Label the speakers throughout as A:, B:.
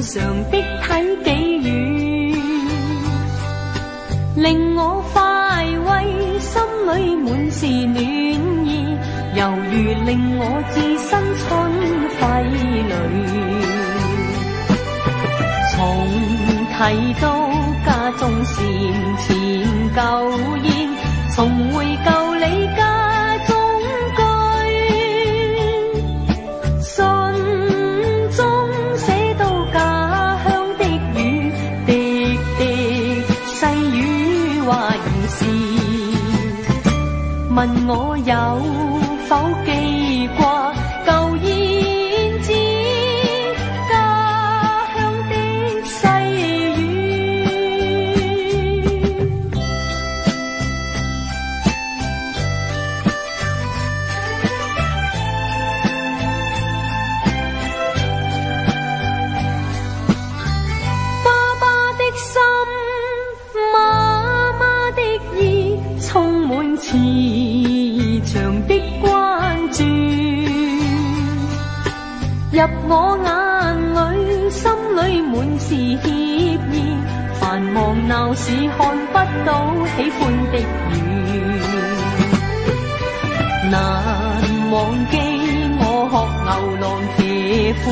A: 常的體己語，令我快慰，心裏滿是暖意，猶如令我置身春暉裏。從提到家中禪前舊宴，重回舊里家中居，信中寫到家鄉的語，滴滴細語話兒時，問我有否記掛舊燕子家鄉的細慈祥的關注，入我眼裏，心裏滿是歉意，繁忙鬧市看不到喜歡的雨，難忘記我學牛郎騎虎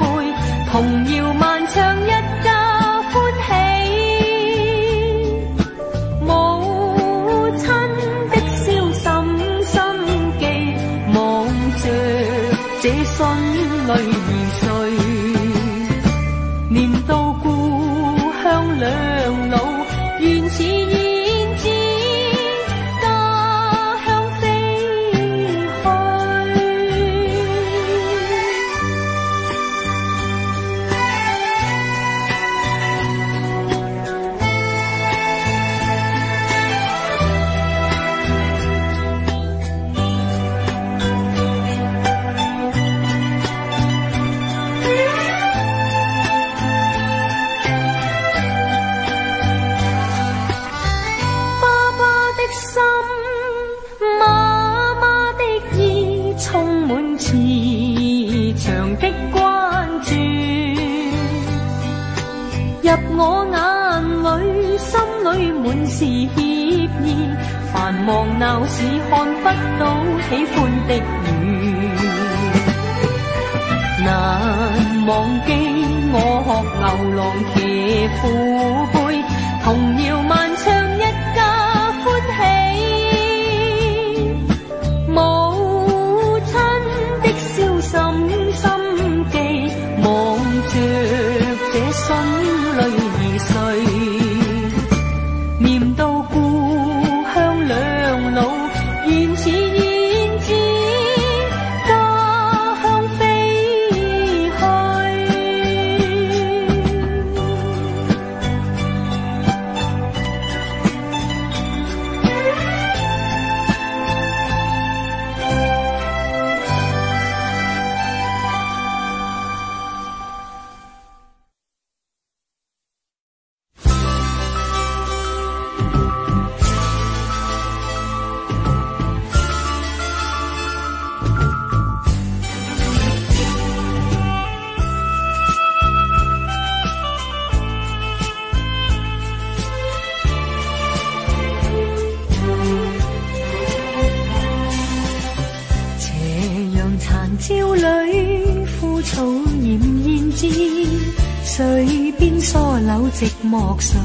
A: 背，童謠漫唱一家歡喜。這信淚如水，念到故鄉兩老，原似燕子家鄉飛去。的關注入我眼裏，心裏滿是歉意，繁忙鬧市看不到喜歡的雨，難忘記我學牛郎騎虎背，童謠漫唱一家歡喜，母親的燒心心記，望着這心淚而碎，念到故鄉兩老，原似燕子家鄉飛去。朝裏枯草奄奄枝，水邊疏柳寂寞睡，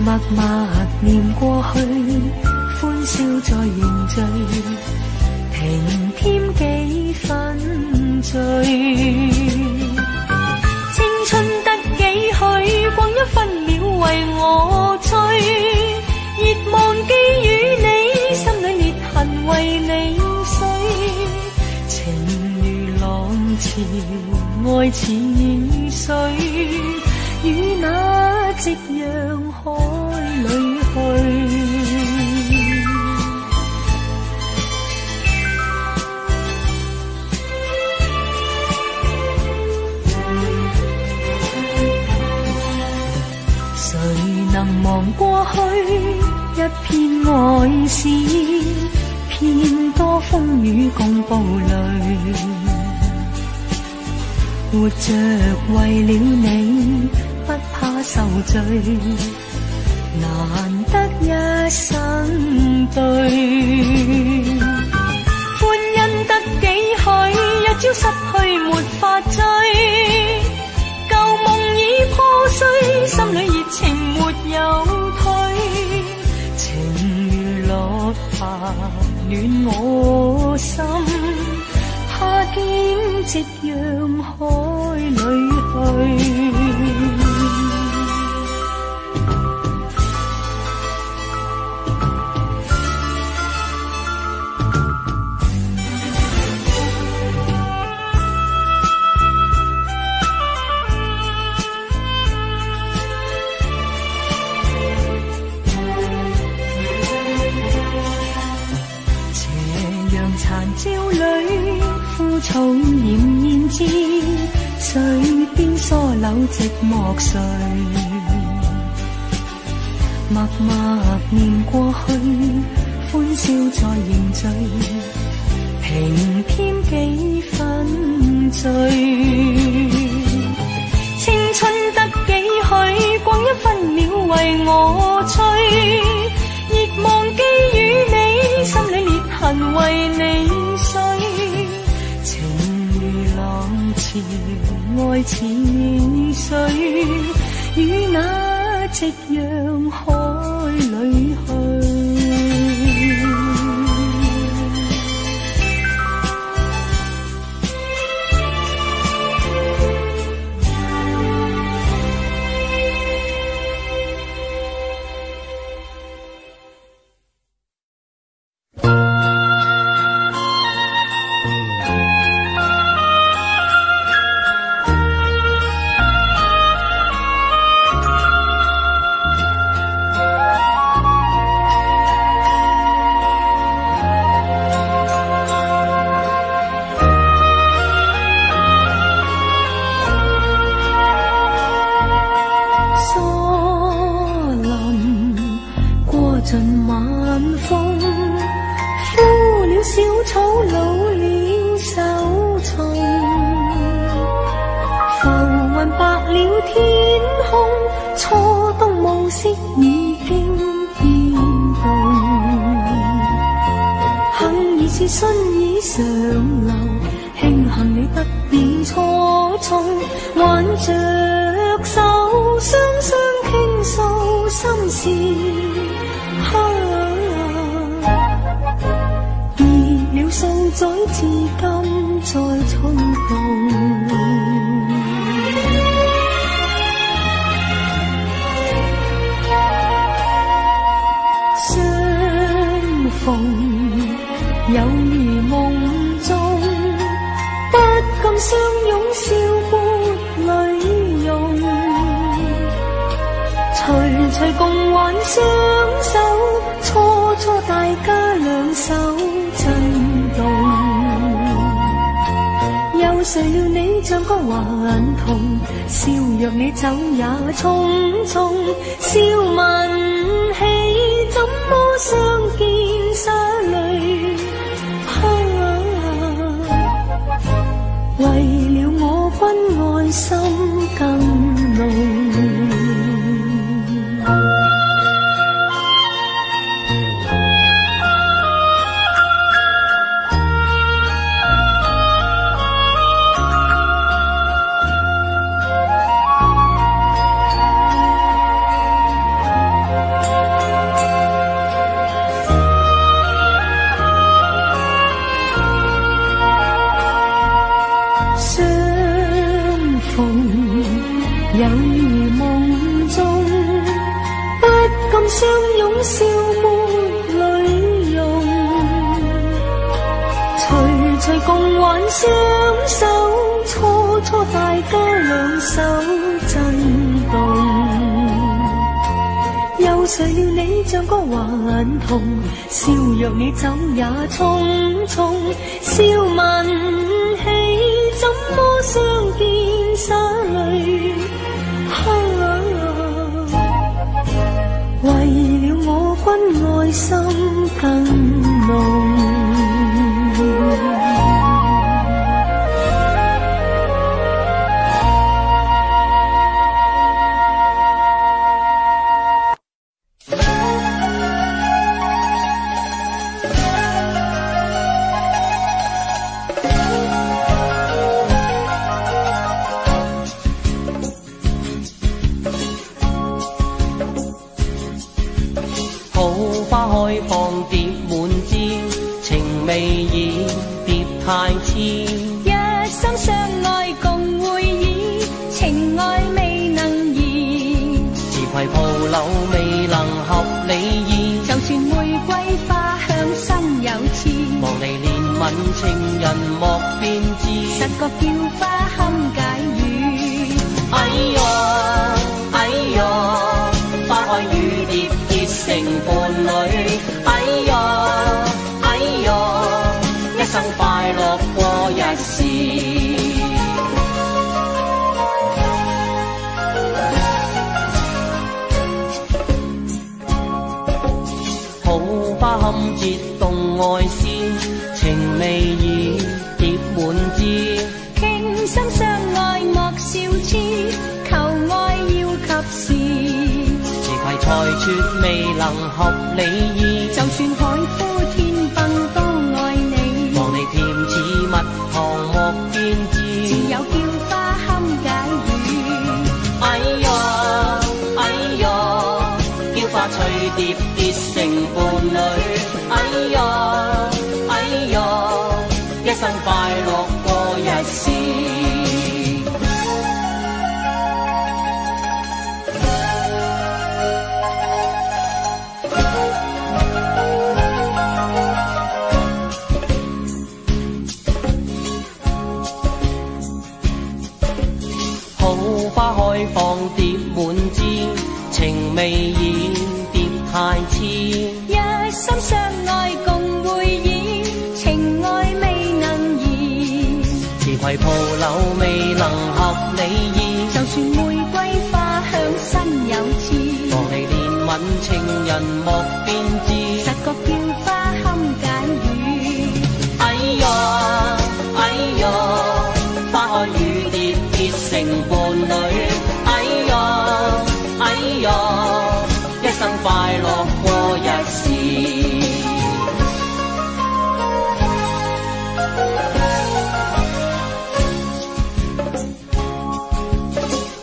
A: 默默念過去，歡笑再凝聚，平添幾分醉。青春得幾許，光一分秒為我追，熱忘記與你，心裏裂痕為你。情如浪潮，愛似雨水，與那夕陽海裏去。誰能忘過去，一片愛是遍多風雨共步淚，活着為了你，不怕受罪，難得一生對。歡欣得幾許，一朝失去沒法追，舊夢已破碎，心裏熱情沒有退，情如落霞暖我心，怕劍夕陽海裏去。朝裏枯草儼然至，水邊疏柳寂寞睡，默默念過去，歡笑再凝聚，平添幾分醉。青春得幾許，光一分秒為我吹，熱忘記與你，心裏裂痕為你。情如浪潮，愛似水，與那夕陽海裏去。
B: 未已別太遲。
A: 一心相愛共會意，情愛未能移。
B: 自攜抱柳未能合理意，
A: 就算玫瑰花香身有刺。
B: 望你憐憫情人莫變志，
A: 實覺叫花堪解語。
B: 哎唷哎唷，花開雨蝶結成伴侶。哎唷哎唷，一生快樂過日時。好花堪折動愛絲，情未已蝶滿枝。
A: 傾心相愛莫笑痴，求愛要及時。
B: 自攜才絕未能合理意，
A: 就算海枯天崩都愛你。
B: 望你甜似蜜糖莫變質，
A: 自有叫花堪解語。
B: 哎唷哎唷，叫花隨蝶結成伴侶。哎唷哎唷，一生快樂過日時。好花開放蝶滿枝，情未已蝶太遲。
A: 一心相愛共會意，情愛未能移。
B: 自攜抱柳未能合理意，
A: 就算玫瑰花香身有刺。
B: 望你憐憫情人莫變志，
A: 實覺叫花堪解語。
B: 哎唷哎唷，花開雨蝶結成伴侶。哎唷哎唷，一生快樂過日時。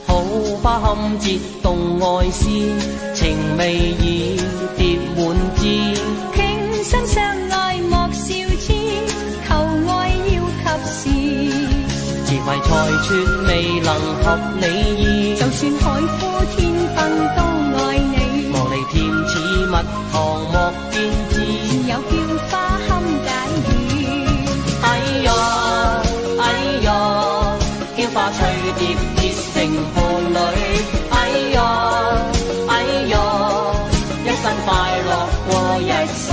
B: 好花堪折動愛絲，情未已蝶滿枝。
A: 傾心相愛莫笑痴，求愛要及時。
B: 自攜才絕未能合理意，
A: 就算海枯天崩都愛你。
B: 望你甜似蜜糖莫變質，
A: 自有叫花堪解語。
B: 哎唷哎唷，叫花隨蝶結成伴侶。哎唷哎唷，一生快樂過日時。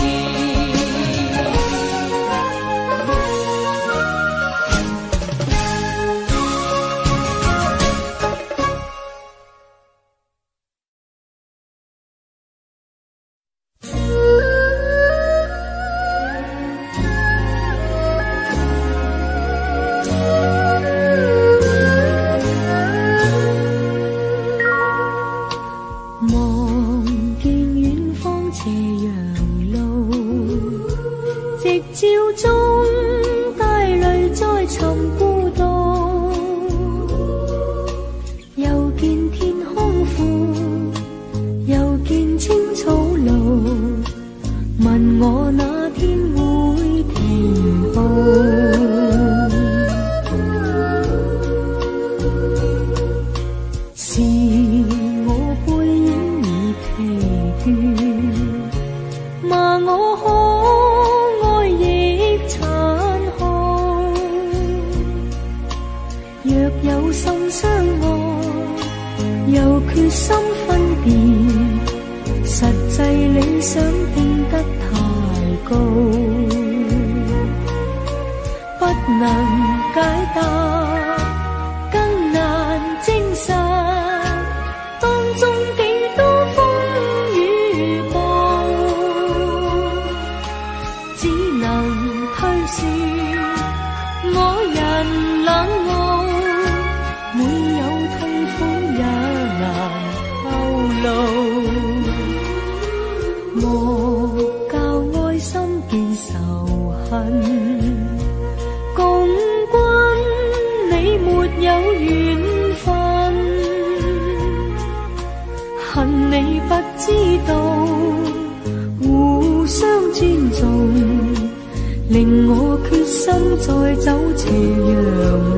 A: 離令我決心再走斜陽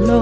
A: 路。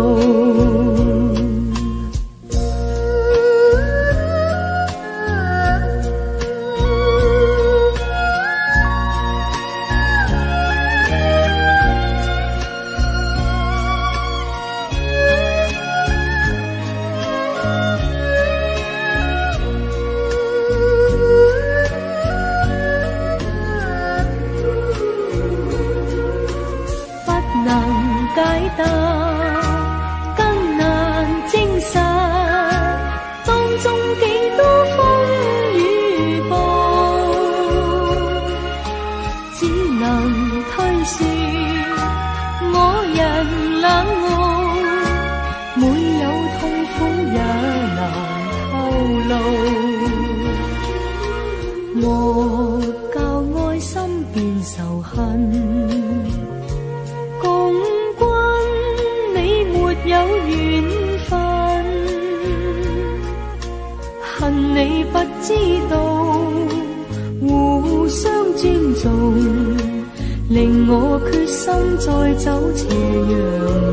A: 令我決心再走斜陽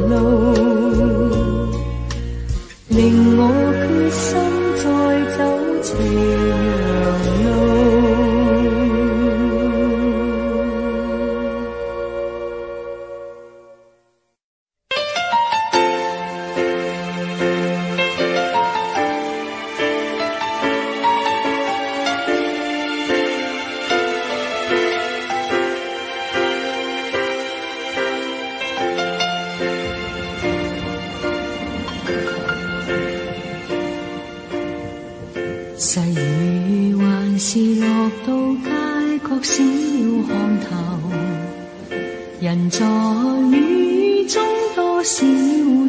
A: 路，令我決心再走斜陽路。細雨還是落到街角小巷頭，人在雨中多少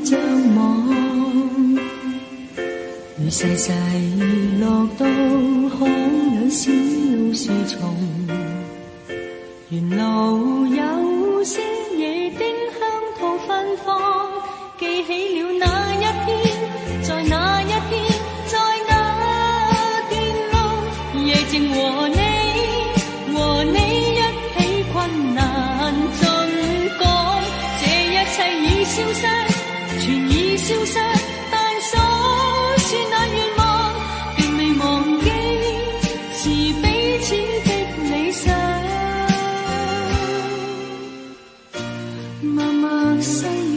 A: 張望，雨細細落到巷裏小樹叢，沿路有些野丁香吐芬芳，記起了那一天，在那一天，在夜靜和你一起困難盡講，這一切已消失，全已消失，但所說那願望並未忘記，是彼此的理想。默默細雨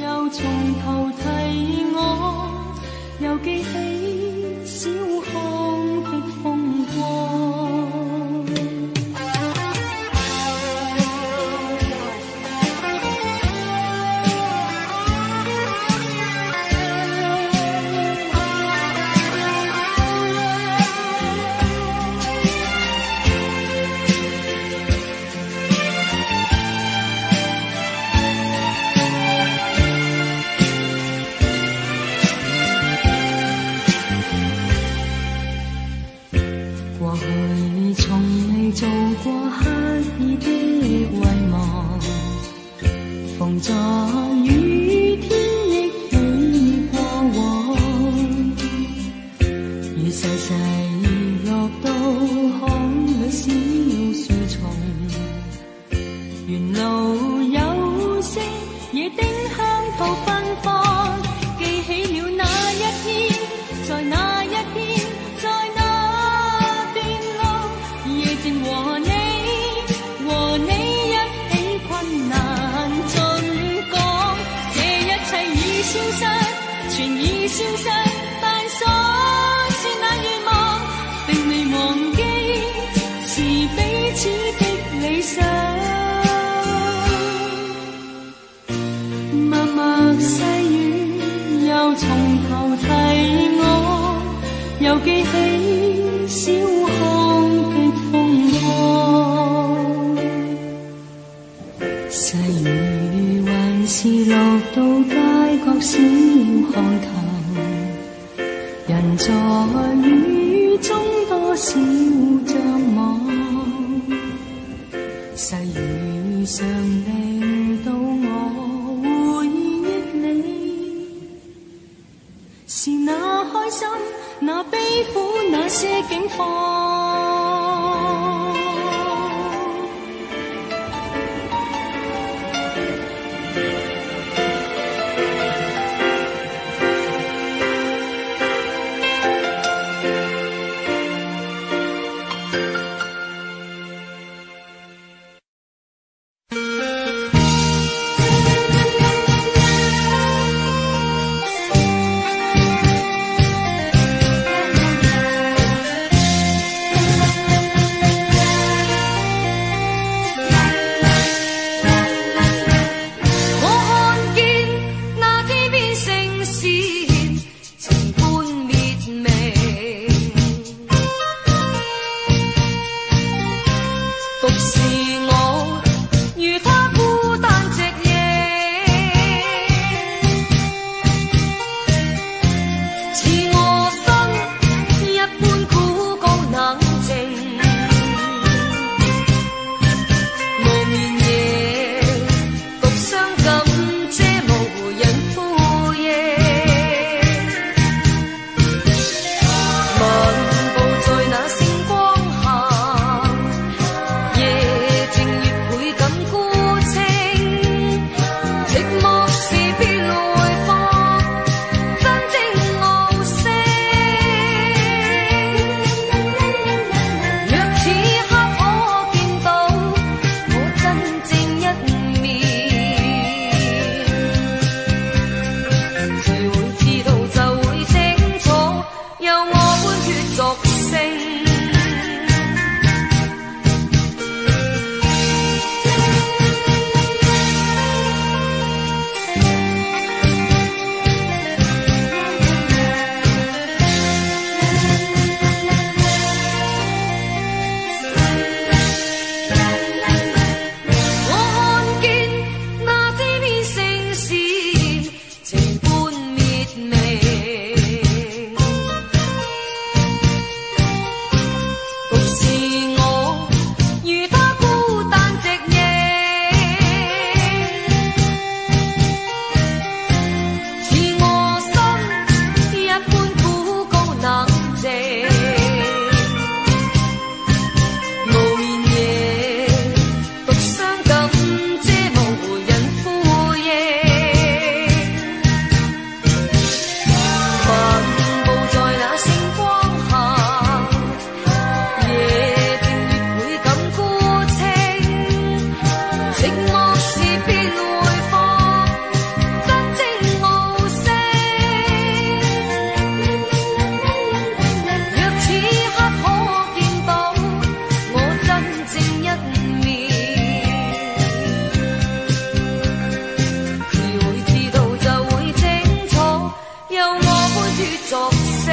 A: 又從頭提我，又記起小巷的風光。過去從未做過刻意的遺忘，逢在雨天憶起過往，雨細細落到巷裏小樹叢，沿路有些野丁香吐芬芳，記起了那一天，在那一天，在那和你一起困難盡講，這一切已消失，全已消失，但所說那願望並未忘記，是彼此的理想。默默細雨又從頭提我，又記起小巷的風光。細雨還是落到街角小巷頭，人在雨中多少張望，細雨常令到我回憶你，是那開心，那悲苦，那些境況。我如他孤單夕夜，似我心一般孤高冷靜，無眠夜獨傷感遮無人呼應，漫步在那星光下，夜靜越倍感孤清，寂寞時別來訪，真正無聲。若此刻可見到我真正一面，誰會知道就會清楚，有我般血作聲。我看見那這片城市情般滅明，獨是我如他孤單夕夜，似我心一般孤高冷靜，無眠夜獨傷感遮無人呼應，漫步在那星光下，夜靜越倍感孤清，寂寞時別來訪，真正無聲。若此刻可見到我真正一面，誰會知道就會清楚，有我般血作聲。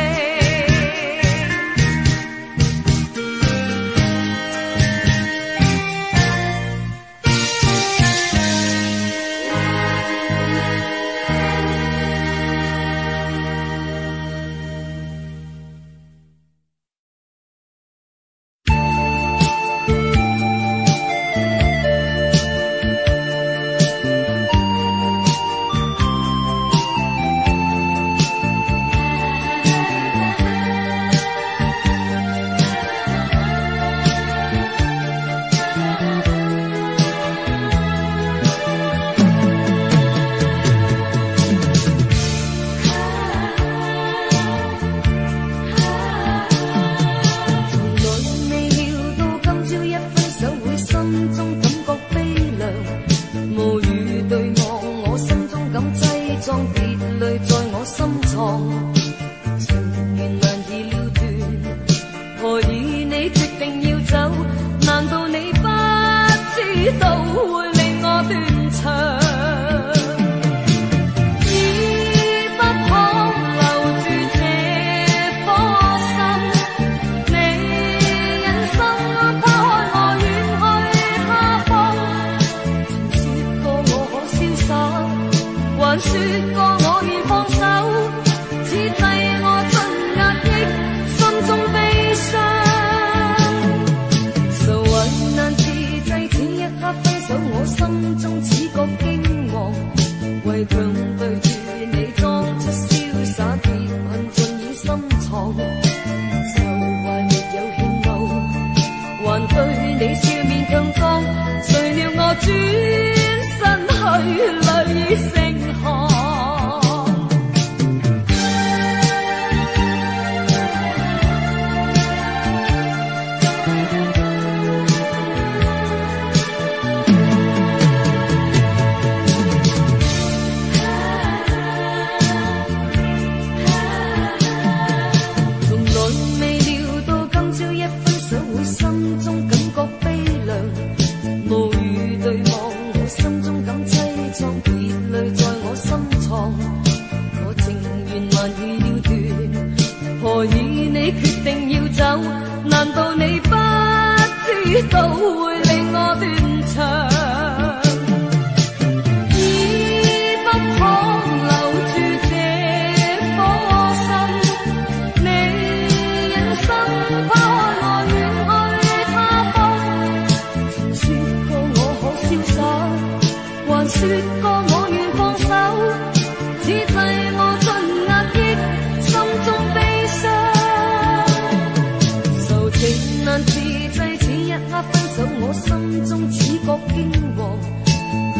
A: 還說過我願放手，此際我盡壓抑心中悲傷，愁雲難自制，此一刻分手我心中只覺驚惶，為強對住你裝出瀟灑結恨盡已深藏，愁懷沒有顯露，還對你笑面強裝，誰料我轉身去淚成行。從來未料到今朝一分手會心中感覺悲涼，無語對望我心中感凄愴。說過我願放手，此際我盡壓抑心中悲傷。愁情難自制，此一刻分手，我心中只覺驚惶。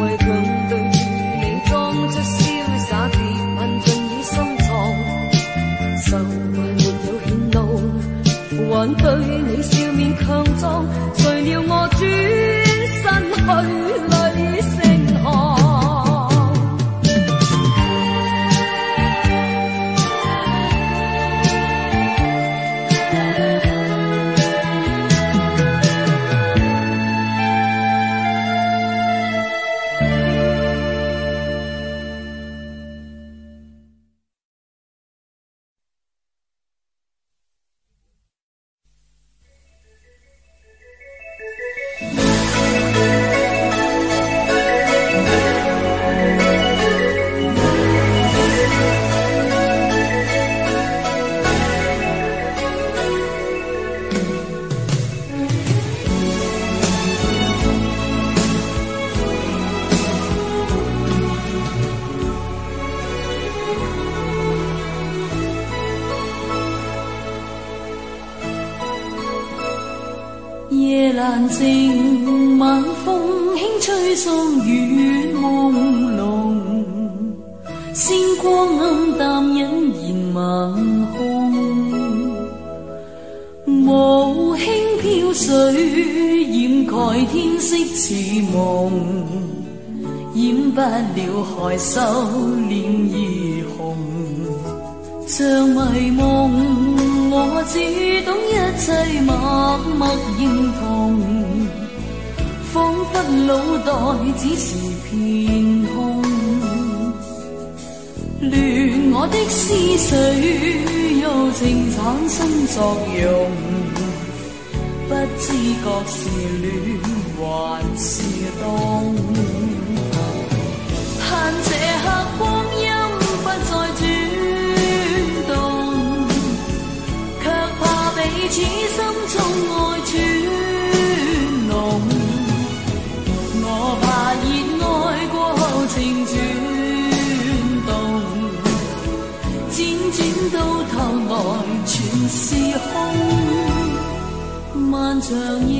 A: 為強對住你裝出瀟灑甜吻進已心藏，愁懷沒有顯露，還對你笑面強壯，誰料我轉身去淚成行。夜闌靜，晚風輕吹送雨朦朧，星光暗淡隱然晚空，霧輕飄水掩蓋天色似夢，掩不了害羞臉兒紅，像迷夢我只懂一切默默認同，彷彿腦袋只是片空，亂我的思緒柔情產生作用，不知覺是戀還是凍，盼這刻光陰不再轉動，卻怕彼此心中愛轉濃，我怕熱愛過後情轉動，輾轉到頭來全是空，漫長夜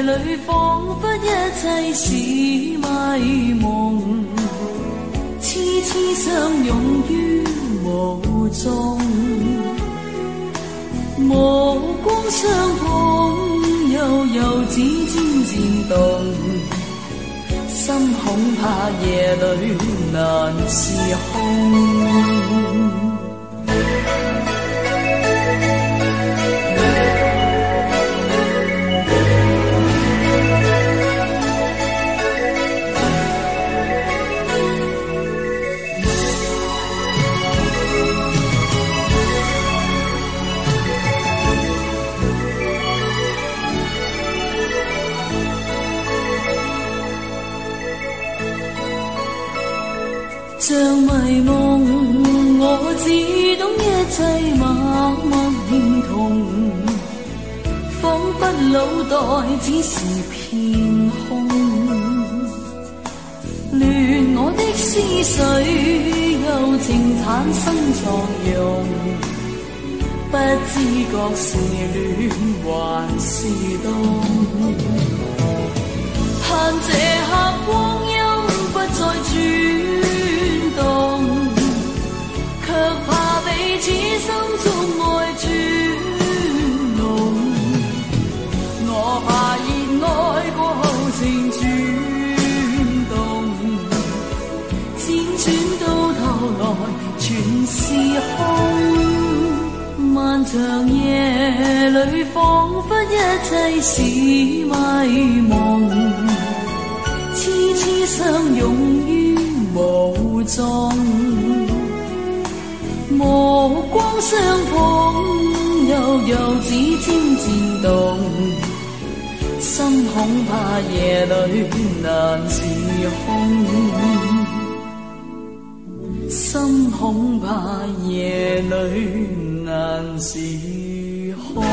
A: 裏彷彿一切是迷夢，痴痴相擁於霧中，無光相碰，悠悠指尖漸動，心恐怕夜裏難自控。像迷夢，我只懂一切默默認同，彷彿腦袋只是片空，亂我的思緒柔情產生作用，不知覺是戀還是凍，盼這刻光陰不再轉動，卻怕彼此心中愛轉濃，我怕熱愛過後情轉動，輾轉到頭來全是空，漫長夜裏彷彿一切是迷夢，痴痴相擁於霧中，無光相碰，悠悠指尖漸動，心恐怕夜裏難自控，心恐怕夜裏難自控。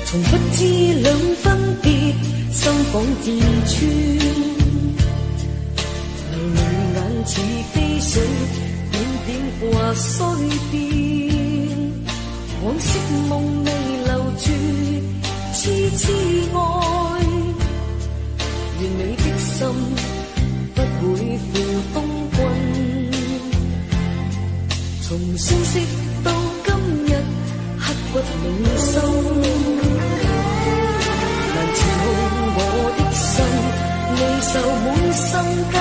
A: 從不知兩分別，心仿箭穿。流淚眼似飛水，點點掛衰變。往昔夢未留住，痴痴愛。願你的心不會負東君。從相識到今日，刻骨銘心。難自控我的心，離愁滿心間。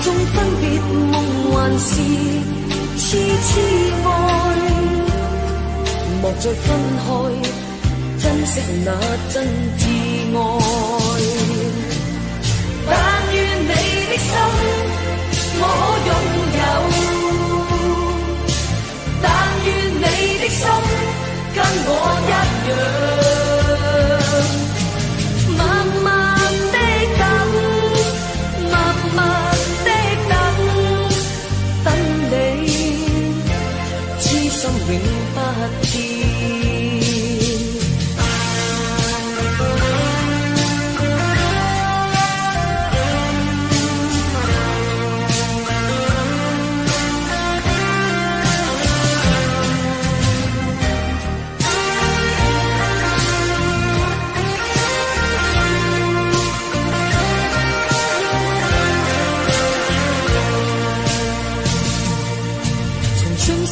A: 縱分別夢還是痴痴愛，莫再分開，珍惜那真摯愛。但願你的心我擁有，但願你的心跟我一樣，默默的等，默默的等，等你，痴心永不變。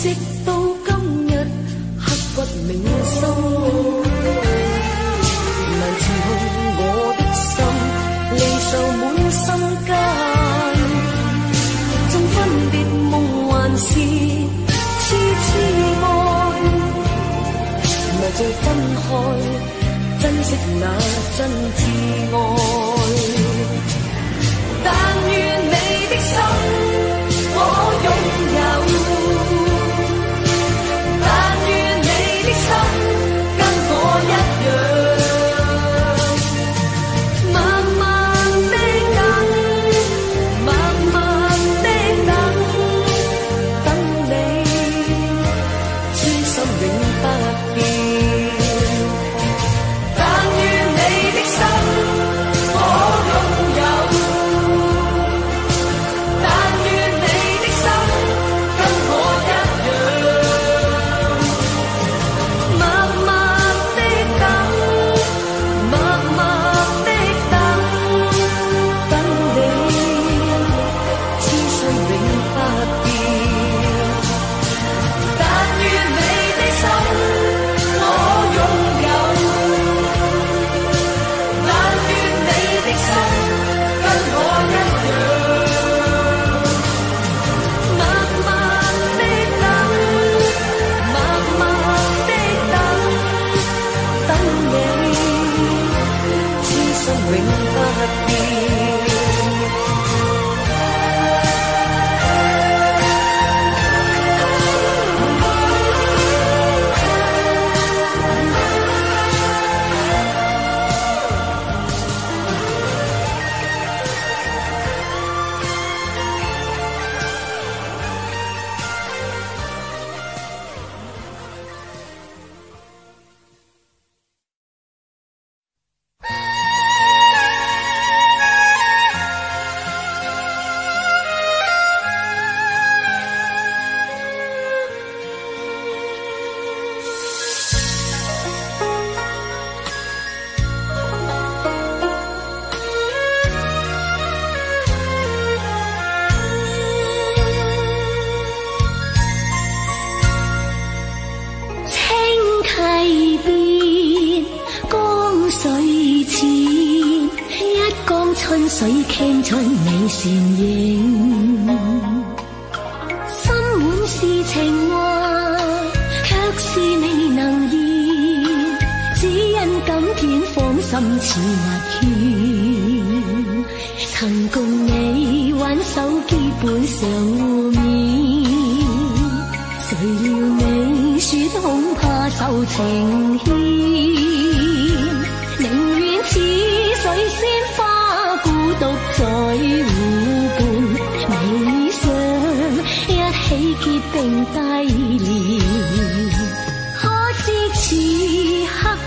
A: 直到今日，刻骨銘心，難自控我的心，離愁滿心間。縱分別夢還是痴痴愛，莫再分開，珍惜那真摯愛。但願你的心我擁有，心跟我一樣，默默的等，默默的等，等你，痴心永不變。但願你的心我擁有，但願你的心跟我一樣。水傾出你倩影，心滿是情話，卻是未能言，只因感片芳心似蜜圈，曾共你挽手結伴常互勉，誰料你說恐怕受情牽，寧願似水仙花孤獨在湖畔，未想一起結冰低廉，可知此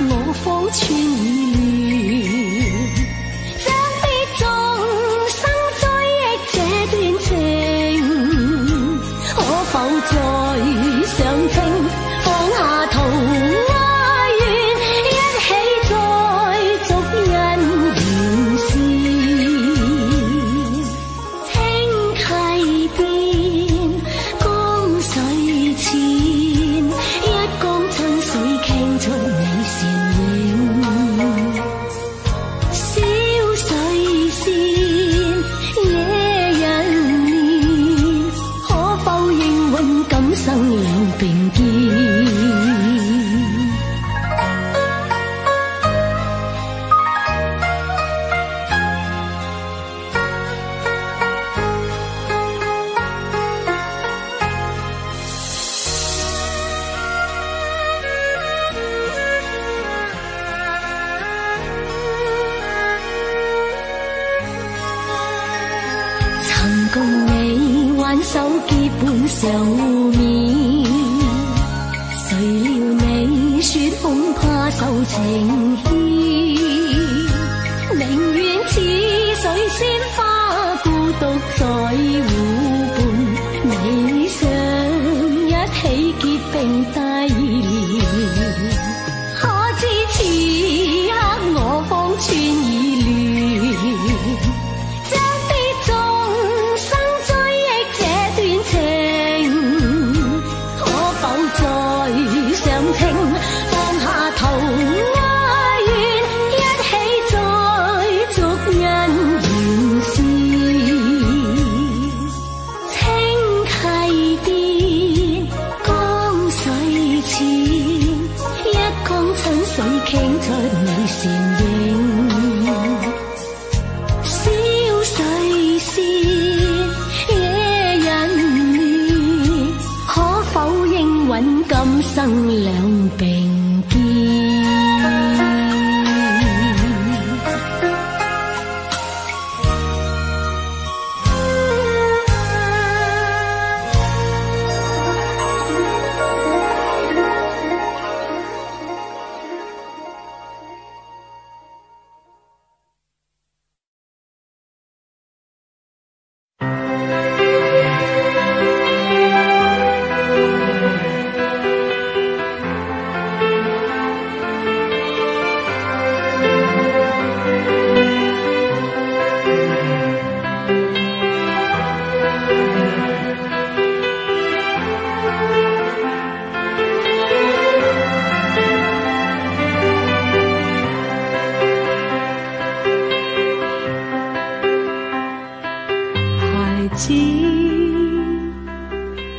A: 我方寸已亂，將必眾生追憶這段情，可否再相稱，放下桃花源，一起再續姻緣線。青溪邊，江水淺，一江春水傾出你倩影。小水仙，野人面，可否應允今生兩並肩？曾共你挽手結伴常互勉，誰料你說恐怕受情牽，寧願似水仙花孤獨在湖畔，你想一起結並低連，可知此刻我方寸已亂。放下桃花源，一起再續姻緣線。青溪邊，江水淺，一江春水傾出你倩影。小水仙，野人面，可否應允今生兩並肩？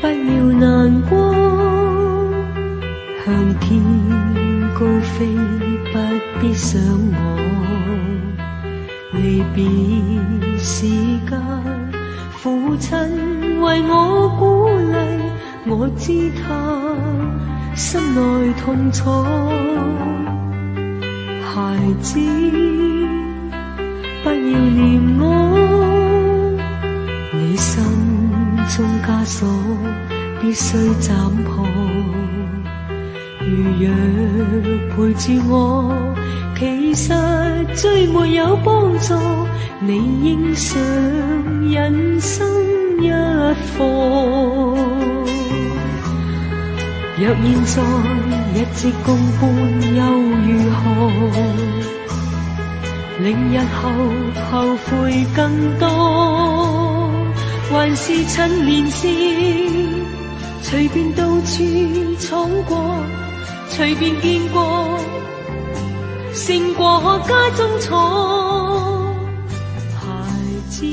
A: 不要難過，向天高飛，不必想我。離別時間，父親為我鼓勵，我知他心內痛楚。孩子，不要念我，你心中枷鎖必須斬破。如若陪住我，其實最沒有幫助。你應上人生一課。若現在一直共伴又如何？令日後後悔更多。還是趁年少，隨便到處闖過，隨便見過，勝過家中坐。孩子，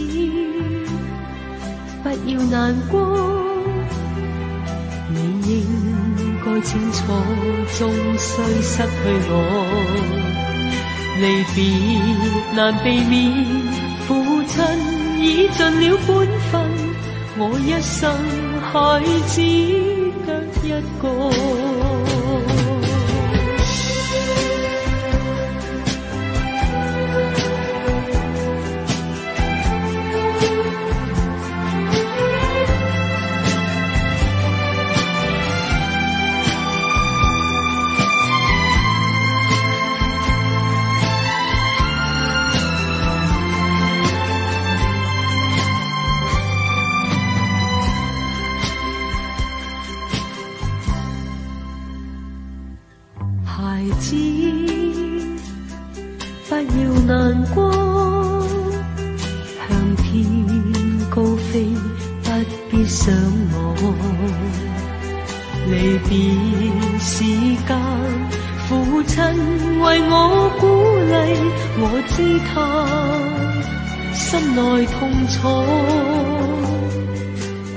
A: 不要難過，你應該清楚，終須失去我。離別難避免，父親已盡了本分，我一生孩子得一個。孩子，不要難過，向天高飛，不必想我。離別時間，父親為我鼓勵，我知他心內痛楚。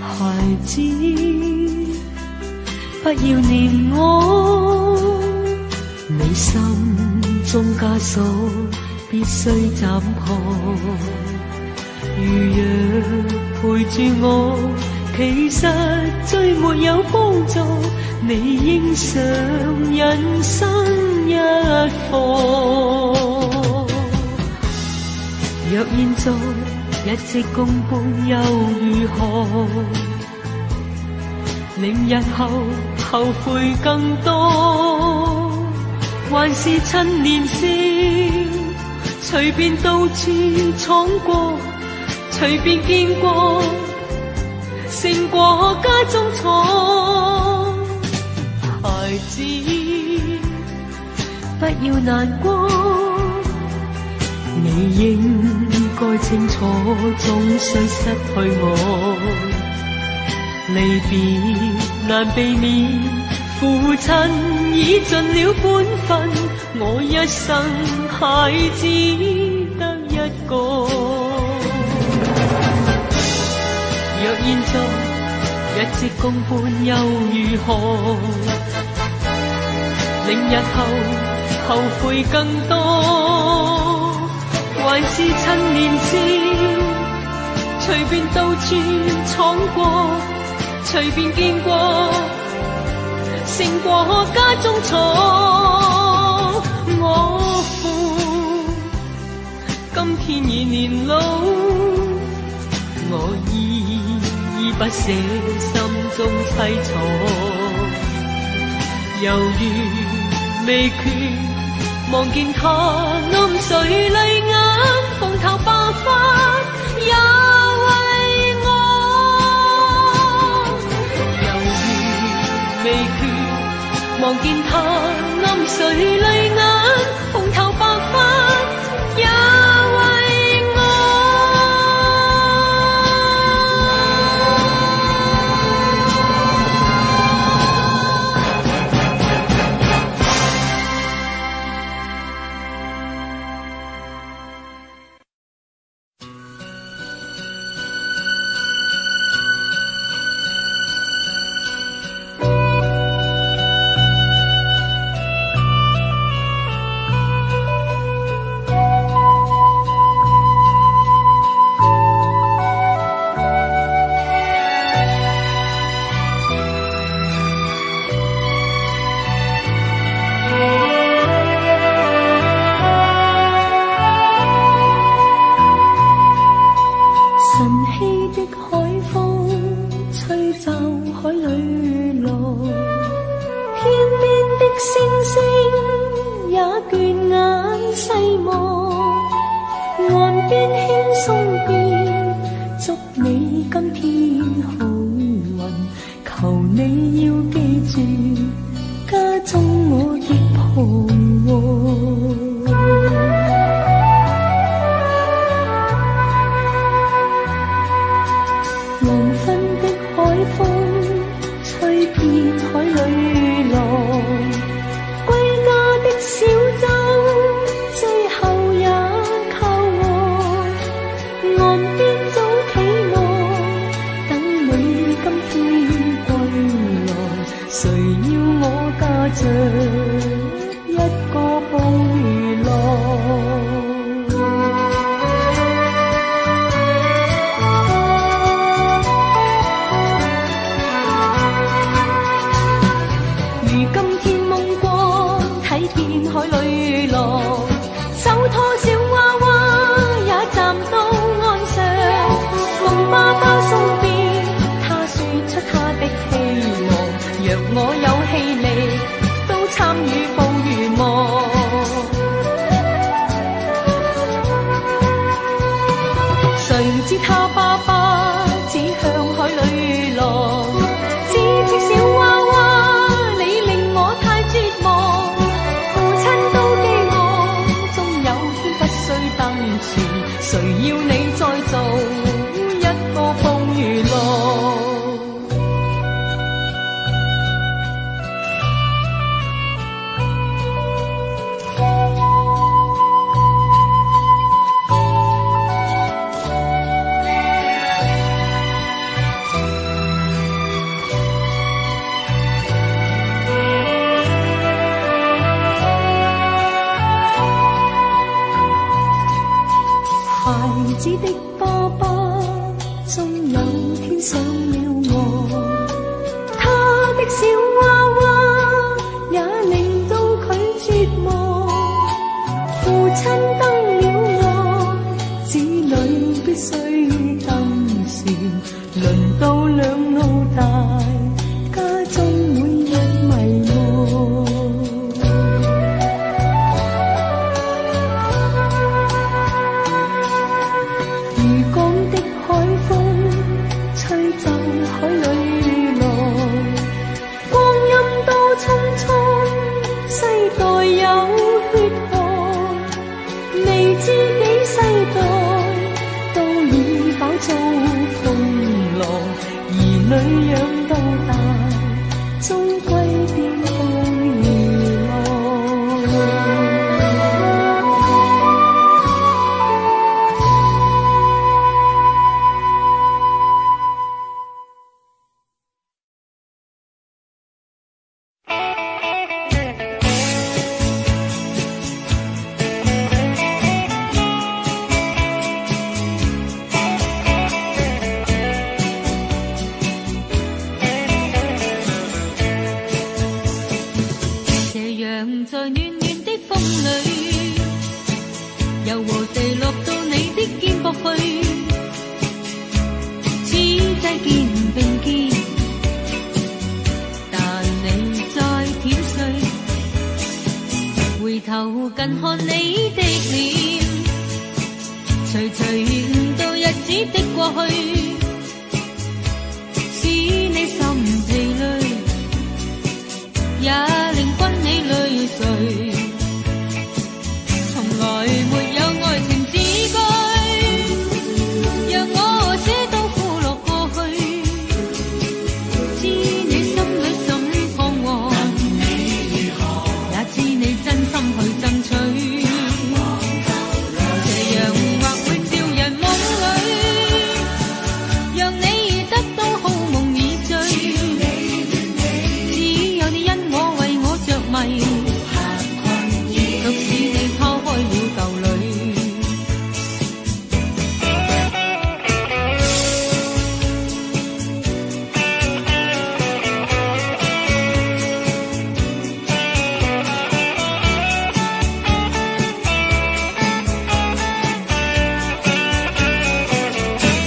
A: 孩子，不要念我，你心中枷鎖必須斬破。如若陪住我，其實最沒有幫助，你應上人生一課。若現在一直共伴又如何？令日後後悔更多，還是趁年少，隨便到處闖過，隨便見過，勝過家中錯。孩子，不要難過，你應該清楚，終須失去我。離別難避免，父親已盡了本分，我一生孩子得一個。若現在一直共伴又如何？令日後後悔更多，還是趁年少，隨便到處闖過，隨便見過，勝過家中錯。我父今天已年老，我依不捨，心中凄楚。猶如未決，望見他暗垂淚眼，蓬頭白髮也為我。未決，望見他暗垂淚眼，蓬頭白髮也為我。谁要你再做一个风雨路？孩子的爸爸终有天想了我，他的小娃娃也令到佢絕望。父親登了岸，子女必須登船，輪到兩老大，家中每日迷惘。女養到大，終歸變到兒郎。在暖暖的風裏，柔和地落到你的肩膊去，此際肩並肩，但你在舔睡，回頭近看你的臉，隨隨悟到日子的過去，使你心疲累，也令君你淚垂，從來沒有愛情字句，讓我寫到苦樂過去，知你心裏怎彷徨，也知你真心去爭取，斜陽或會照人夢裏，讓你得到好夢已醉，只有你因我為我着迷，卻使你拋開了舊侶。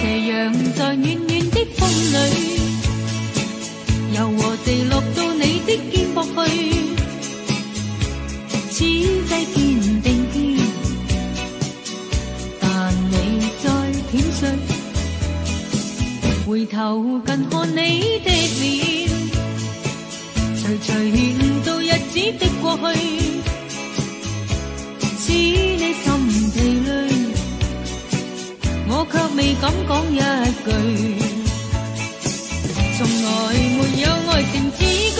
A: 斜陽在暖暖的風裏，柔和地落到你的肩膊去，此際肩並肩，但你在舔睡，回頭近看你的臉，隨隨悟到日子的過去，使你心疲累，我卻未敢講一句，從來沒有愛情字句，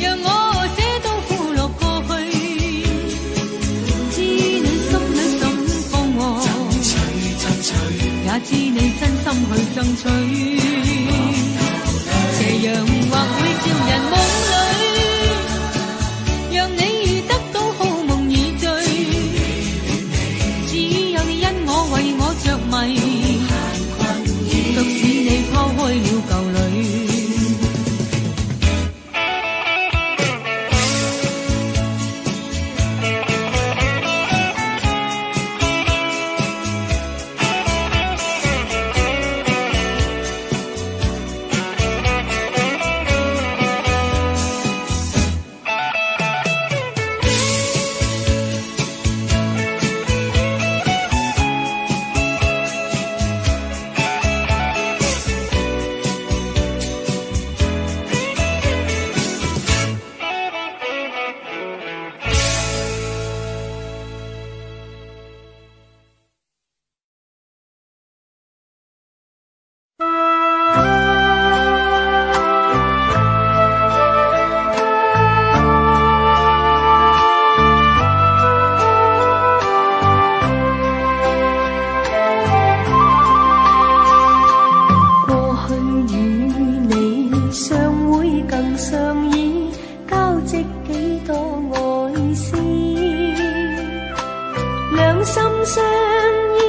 A: 讓我寫到苦樂過去，知你心裏怎彷徨，也知你真心去爭取，斜陽或會照人夢裏，讓你得到好夢已醉，只有你因我為我着迷，卻使你拋開了舊侶。積幾多愛思，兩心相依，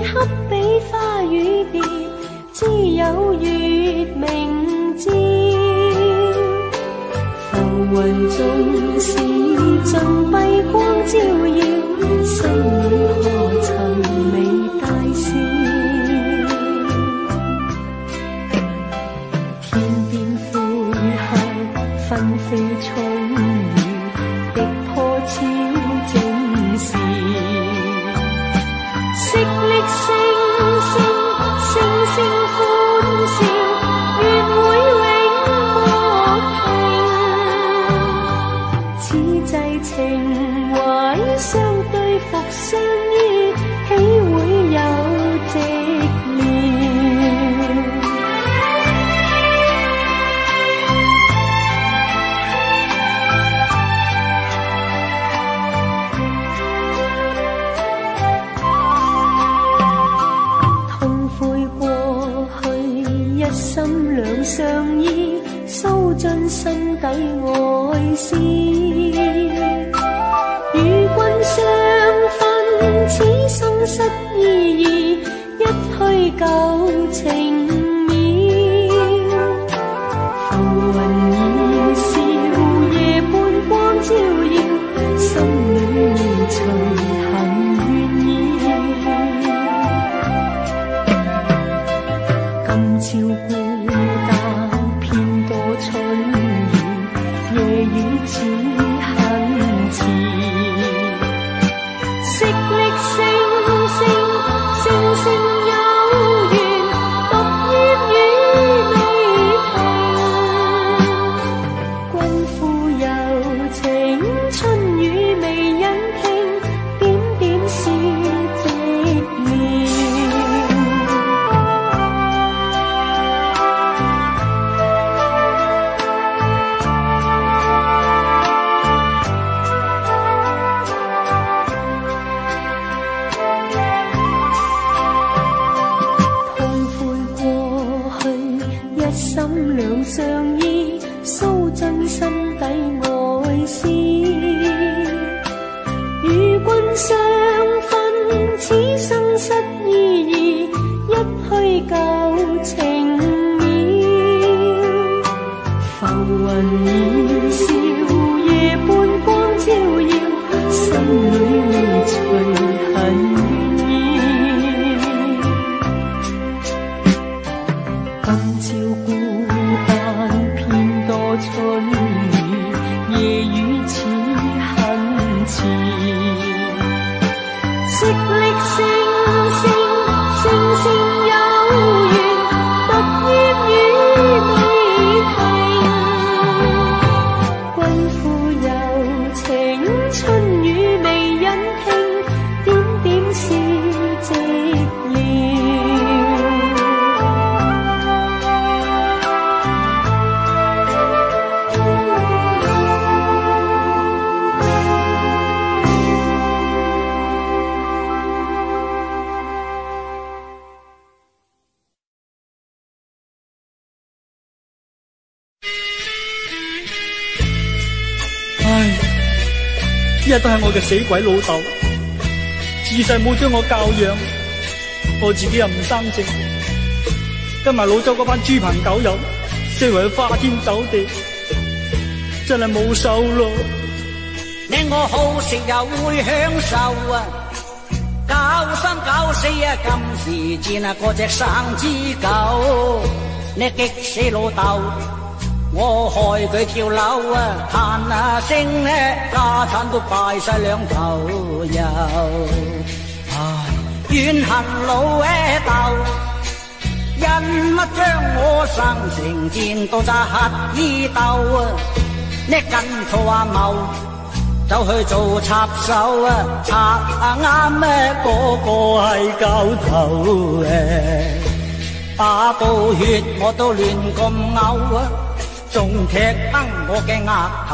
A: 恰比花與蝶，只有月明照。浮雲縱使盡閉光照耀，心裏何曾未大笑。天邊灰黑紛飛衝雨，滴破超正時。昔歷聲聲聲聲歡笑，願會永莫停。此際情懷相對復相依，豈會有寂寥？痛悔過去，一心兩相依，訴盡心底愛思。與君相分，此生失意義，一虛舊情渺。浮雲已笑，夜半光照耀，心裏隨行願意。今朝孤單偏多春雨，夜雨似很遲。昔歷聲聲聲聲有緣，獨煙雨未停。君負柔情，春雨未忍聽，點點是寂寥。心兩相依，訴盡心底愛思。與君相分，此生失意義，一虛舊情渺。浮雲已笑，夜半光照耀，心裏隨恨願意。今朝孤單偏多春雨，夜雨似很遲。昔歷聲聲聲聲有緣，獨煙雨未停。君負柔情，春雨未忍聽，點點是寂寥。
C: 依家都係我嘅死鬼老豆，自細冇將我教養，我自己又唔生性，跟埋老周嗰班豬朋狗友，四圍去花天酒地，真係冇手咯。
B: 你我好食又會享受啊，搞三搞四啊，今時賤啊過隻生豬狗，你激死老豆。我害佢跳樓啊，嘆下聲咧，家產都敗晒兩頭油。唉，怨恨老豆，因乜將我生成賤到扎乞衣鬥啊？你跟錯阿茂，走去做插手啊，插啱咩？嗰個係教頭打到血我都亂咁嘔啊！仲踢崩我嘅額頭，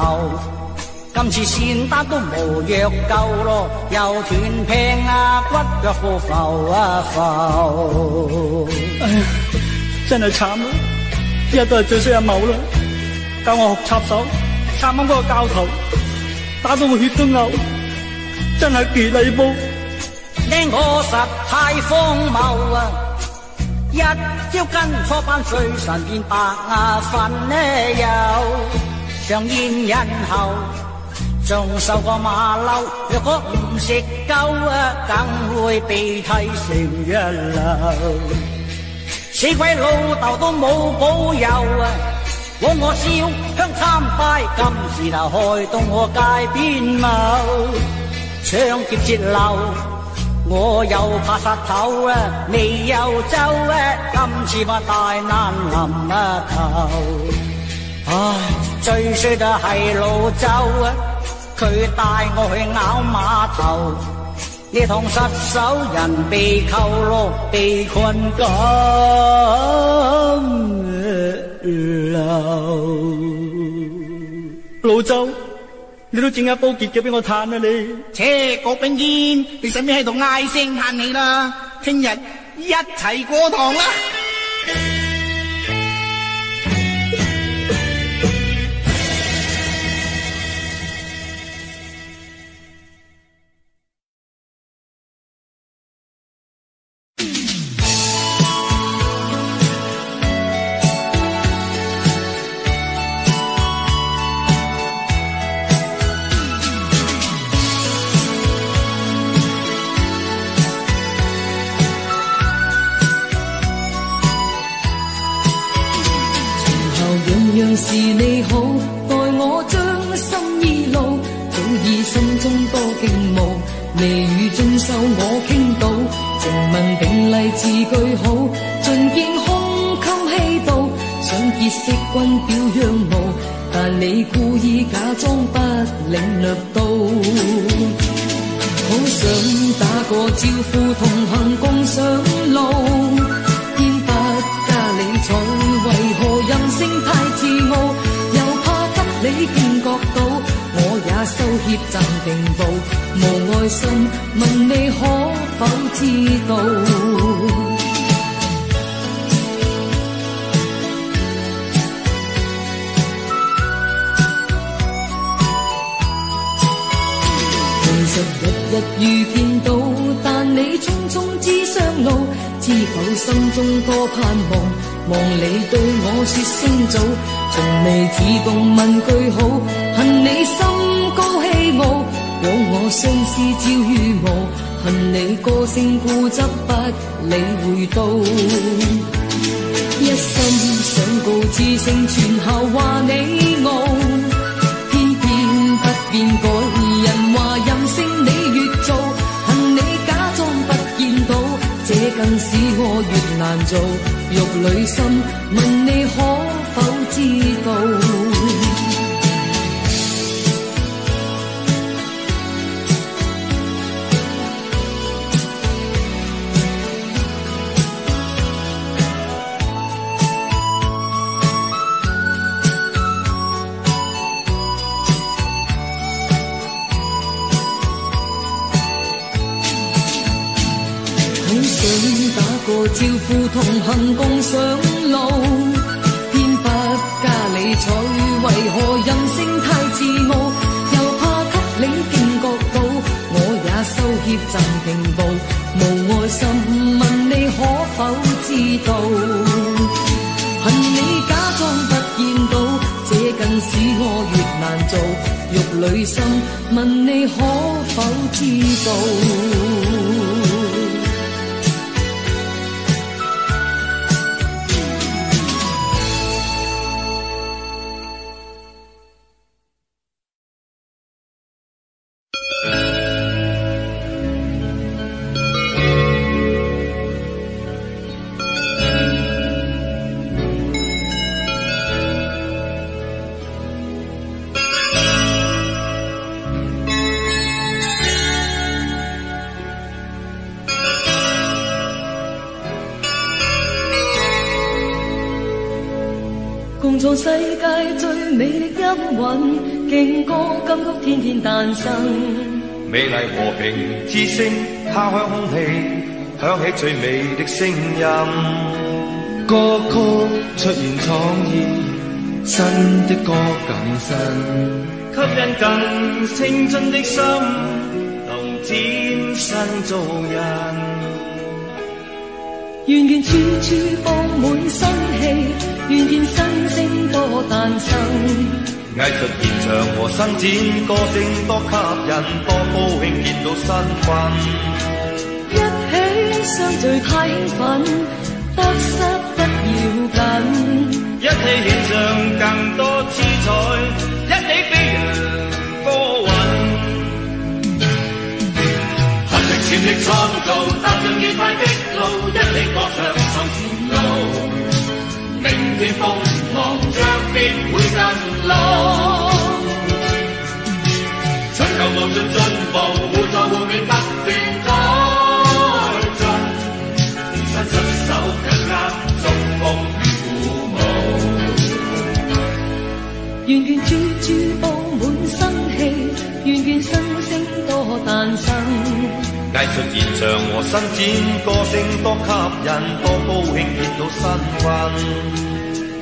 B: 今次線單都無藥救咯，又斷拼啊，骨腳浮浮啊浮。
C: 哎呀，真係慘啦！依家都係最衰阿茂啦，教我學插手，啱啱嗰個教頭打到我血都嘔，真係傑利布。
B: 呢我實太荒謬啊！一朝跟錯班水神變白牙粉呢又上煙人後，仲受過馬騮。若果唔食夠啊，梗會被剃成一流。死鬼老豆都冇保佑啊！枉我燒香參拜，今時頭害到我街邊踎，搶劫截漏。我又怕殺頭啊，未有走啊，今次怕大難臨啊頭。唉，最衰就係老周啊，佢帶我去咬碼頭，呢趟失手人被扣落被困監牢。
C: 老周，你都整一煲傑嘅俾我嘆啊你！
D: 切，郭炳堅，你使咩喺度唉聲嘆氣啦？聽日一齊過堂啦！
A: 是你好，待我將心意露，早已心中多驚慕，微語盡受我傾倒，情文並麗字句好，盡見胸襟氣度，想結識君表仰慕，但你故意假裝不領略到，好想打個招呼同行共上路，偏不加理睬，為何任性太自傲，又怕給你驚覺到，我也收協暫停步，無愛心問你可否知道，其實日日遇見到，但你匆匆知相路，知否心中多盼望，望你對我說聲早，從未自動問句好，恨你心高氣傲，枉我相思朝於無，恨你個性固執不理會到，一心想告知聲傳後話你傲，偏偏不變改，人話任性你越做，恨你假裝不見到，這更使我越難做，玉裏心問你可否知道，打個招呼同行共上路，偏不加理睬，為何任性太自傲，又怕給你驚覺到，我也收協暫停步，無愛心問你可否知道，恨你假裝不見到，這更使我越難做，玉裏心問你可否知道，共創世界最美麗音韻，勁歌金曲天天誕生。
E: 美麗和平之聲敲響空氣，響起最美的聲音。歌曲出現創意，新的歌更新，吸引更青春的心，同天生做人。
A: 願見處處放滿生氣，願見新星多誕生。
E: 藝術現場和伸展，歌聲多吸引，多高興見到新君。
A: 一起相聚太興奮，得失不要緊。
E: 一起獻上更多姿彩，一起飛揚歌韻。合力全力創造，踏上愉快的路，一起歌唱向前路。明天鋒芒將必會更亮。尋求無盡進步，互助互勉不斷改進。伸出手緊握祝福與鼓舞。
A: 願見處處佈滿生氣，願見新星多誕生。
E: 藝術現場和伸展，歌聲多吸引，多高興見到新君。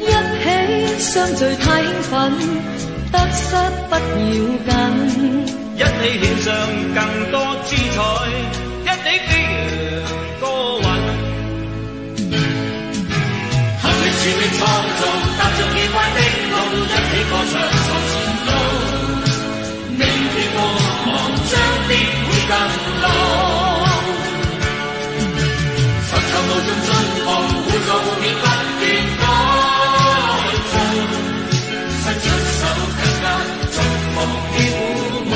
A: 一起相聚太興奮，得失不要緊。
E: 一起獻上更多姿彩，一起飛揚歌韻。合力全力創造，踏上愉快的路，一起歌唱向前路。明天光芒將必會更亮。尋求無盡進步，互助互勉不斷改進。伸出手緊握祝福與鼓舞。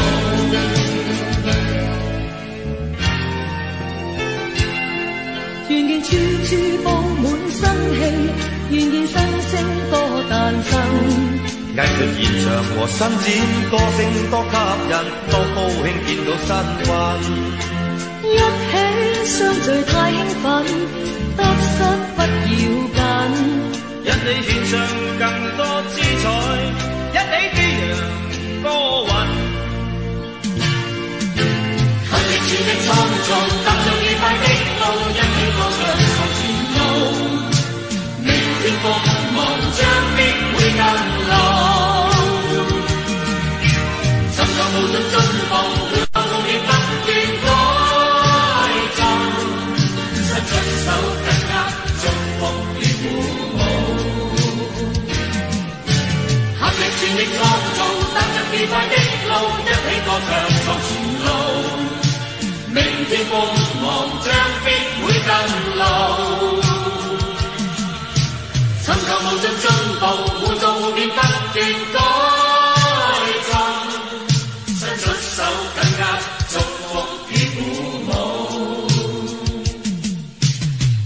A: 願見處處佈滿生氣，願見新星多誕生。
E: 藝術現場和伸展，歌聲多吸引，多高興見到新君。
A: 一起相聚太興奮，得失不要緊。
E: 一起獻上更多姿彩，一起飛揚歌韻。合力全力創造，踏上愉快的路，一起歌唱向前路。明天光芒將必會更亮。尋求無盡進步，互助互勉不斷改進。伸出手緊握祝福與鼓舞。合力全力創造，踏上愉快的路，一起歌唱向前路。明天光芒將必會更亮。尋求無盡進步，互助互勉不斷改進。伸出手緊握祝福與鼓舞。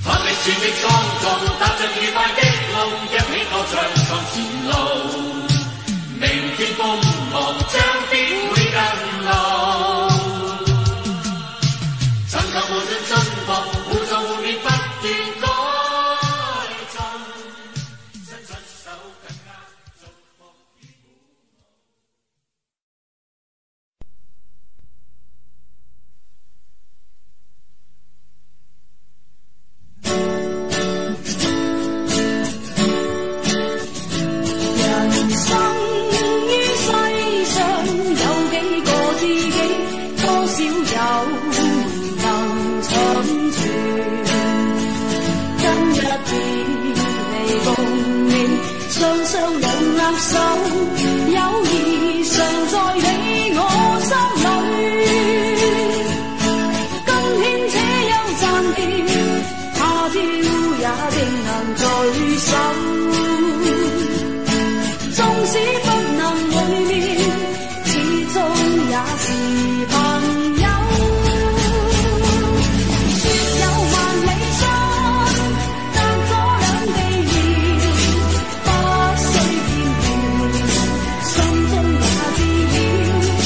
E: 合力全力創造，踏着愉快的路，一起歌唱向前路。明天鋒芒將必會更亮。尋求無盡進步，互助互勉不斷改進。伸出手緊握祝福與鼓舞。
A: 人生於世上有幾個知己，多少有能長存。今日別離共你，雙雙擁握手，友誼常在你我心裏。今天且休暫別，他朝也定能聚首。縱使不能會面，始終也是朋友。說有萬里山，隔咗兩地緣，不需見面，心中也知曉。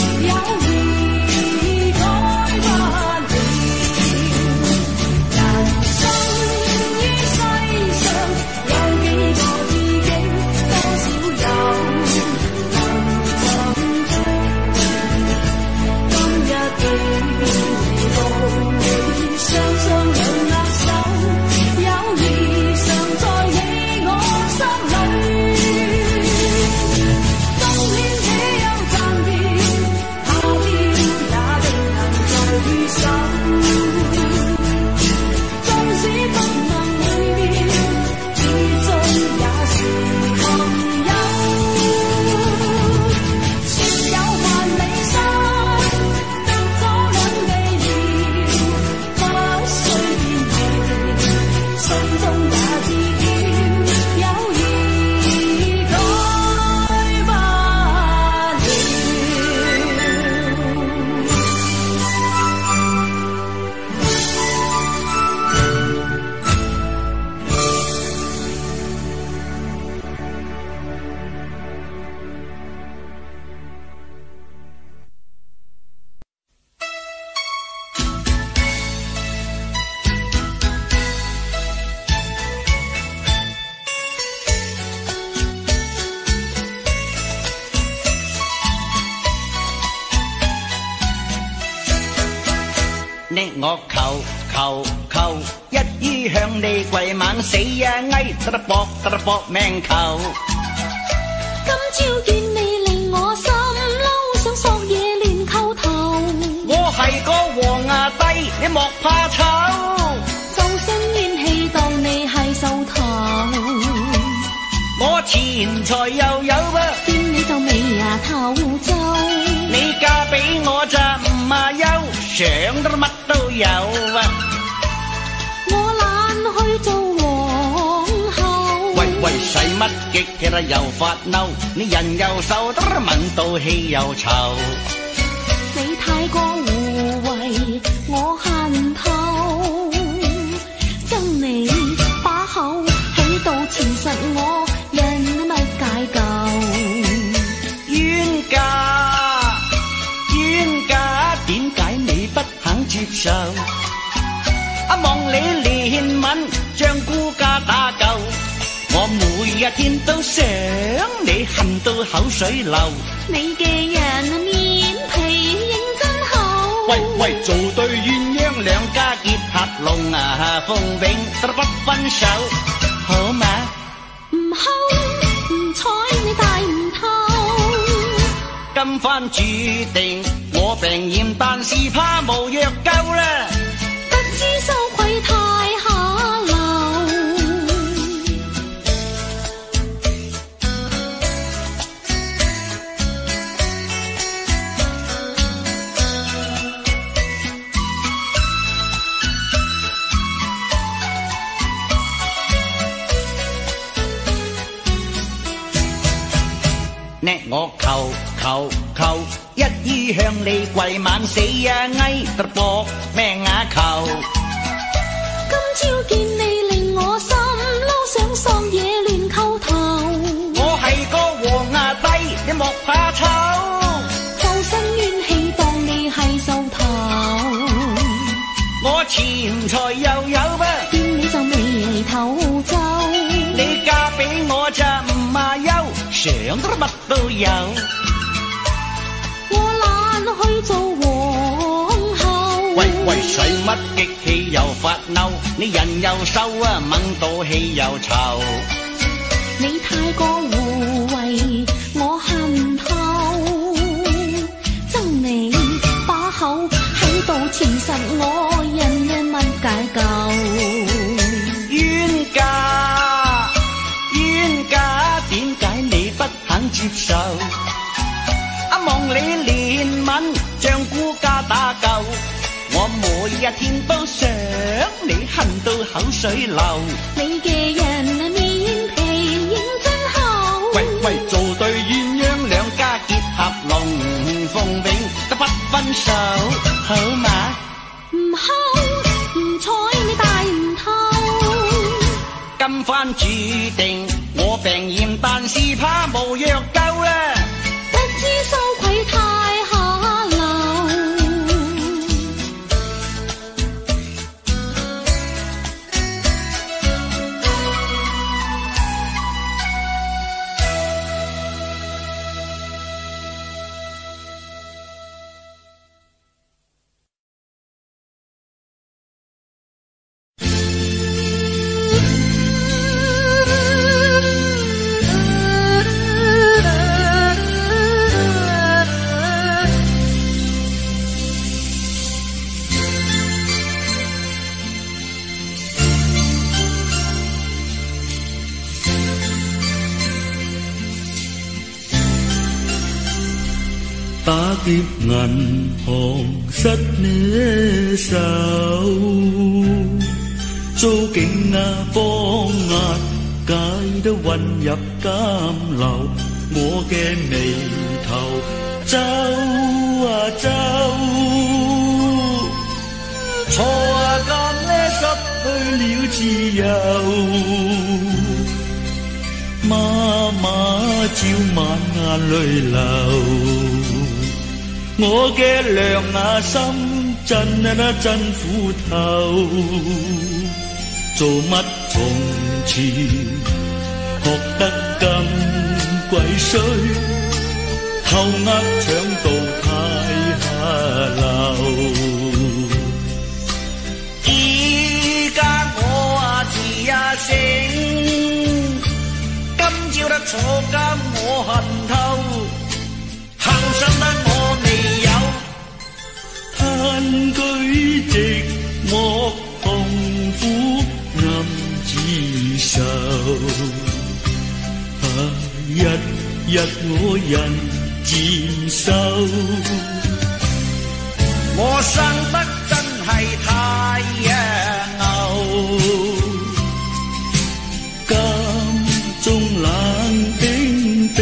D: 呢我求，一於向你跪猛死啊！翳得搏命求。
A: 今朝見你令我心嬲，想索嘢亂叩頭。
D: 我係個黃牙帝，你莫怕醜。
A: 就生怨氣當你係獸頭。
D: 我錢財又有啊，
A: 見你就尾牙頭皺。
D: 你嫁俾我就唔啊憂，想得乜都有啊。
A: 我懶去做皇后。
D: 喂，使乜激氣啦又發嬲？你人又瘦得聞到氣又臭。
A: 你太過護衛，我恨透。憎你把口喺度纏實我，人乜解救？冤家，點解你不肯接受？望你憐憫，將孤家打救。我每一天都想你，恨到口水流。你嘅人面皮認真厚。
D: 喂，做對鴛鴦兩家結合龍啊鳳永得不分手，好嗎？
A: 唔睺唔睬你大唔透。
D: 今番注定我病厭，但是怕無藥救啦。
A: 不知羞愧太下流。
D: 呢我求，一於向你跪猛死啊！翳得搏命啊求。
A: 今朝見你令我心嬲，想索嘢亂叩頭。
D: 我係個黃牙帝，你莫怕醜。
A: 就生怨氣當你係獸頭。
D: 我錢財又有啊，
A: 見你就眉頭皺。
D: 你嫁俾我就唔啊憂，想得乜都有。
A: 我懶去做皇后。
D: 喂，使乜激氣又發嬲？你人又瘦啊，掹到氣又臭。
A: 你太過護衛，我恨透。憎你把口喺度纏實我，人嘅乜解救？冤家，
D: 點解你不肯接受？望你憐憫，將孤家打救。我每一天都想你，恨到口水流。
A: 你嘅人面皮認真厚。
D: 喂，做對鴛鴦兩家結合龍鳳永得不分手，好嗎？
A: 唔睺唔睬你大唔透。
D: 今番注定我病厭，但是怕無藥救啦。
A: 不知羞愧太下流。
F: 打劫銀行失你手，租警幫押解都混入監樓，我嘅眉頭皺啊皺，錯咁失去了自由，媽媽朝晚眼淚流。我嘅良牙心真苦透，做乜從前學得咁鬼衰，偷呃搶盜太下流。日我人漸瘦。
D: 我生得真係太牛，
F: 監中冷冰冰，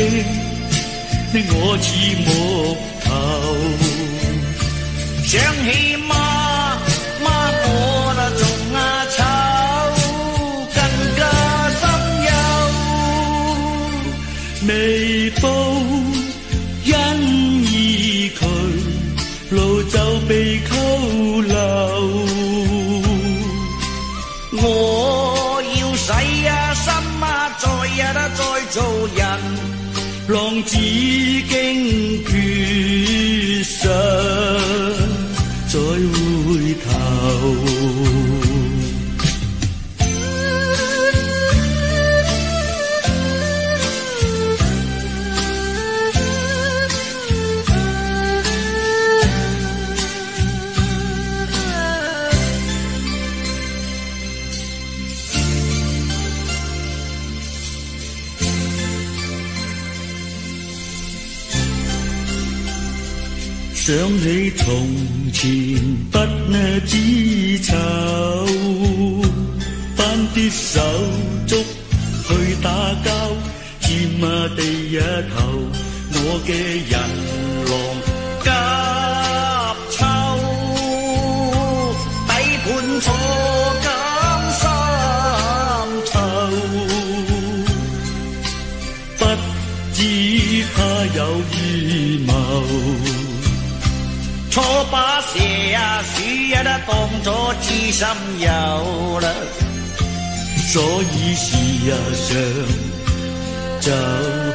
F: 的我似木頭。
D: 想起媽我啦仲醜，更加心憂。
F: 未報因意佢，路就被扣留。
D: 我要洗心再做人，
F: 浪子經缺實，再回頭。想起從前不知醜，扳啲手足去打交，佔地一頭，我嘅人狼
D: 急抽，底盤坐監三囚，不知他有預謀。錯把蛇鼠當咗知心友啦，
F: 所以時常就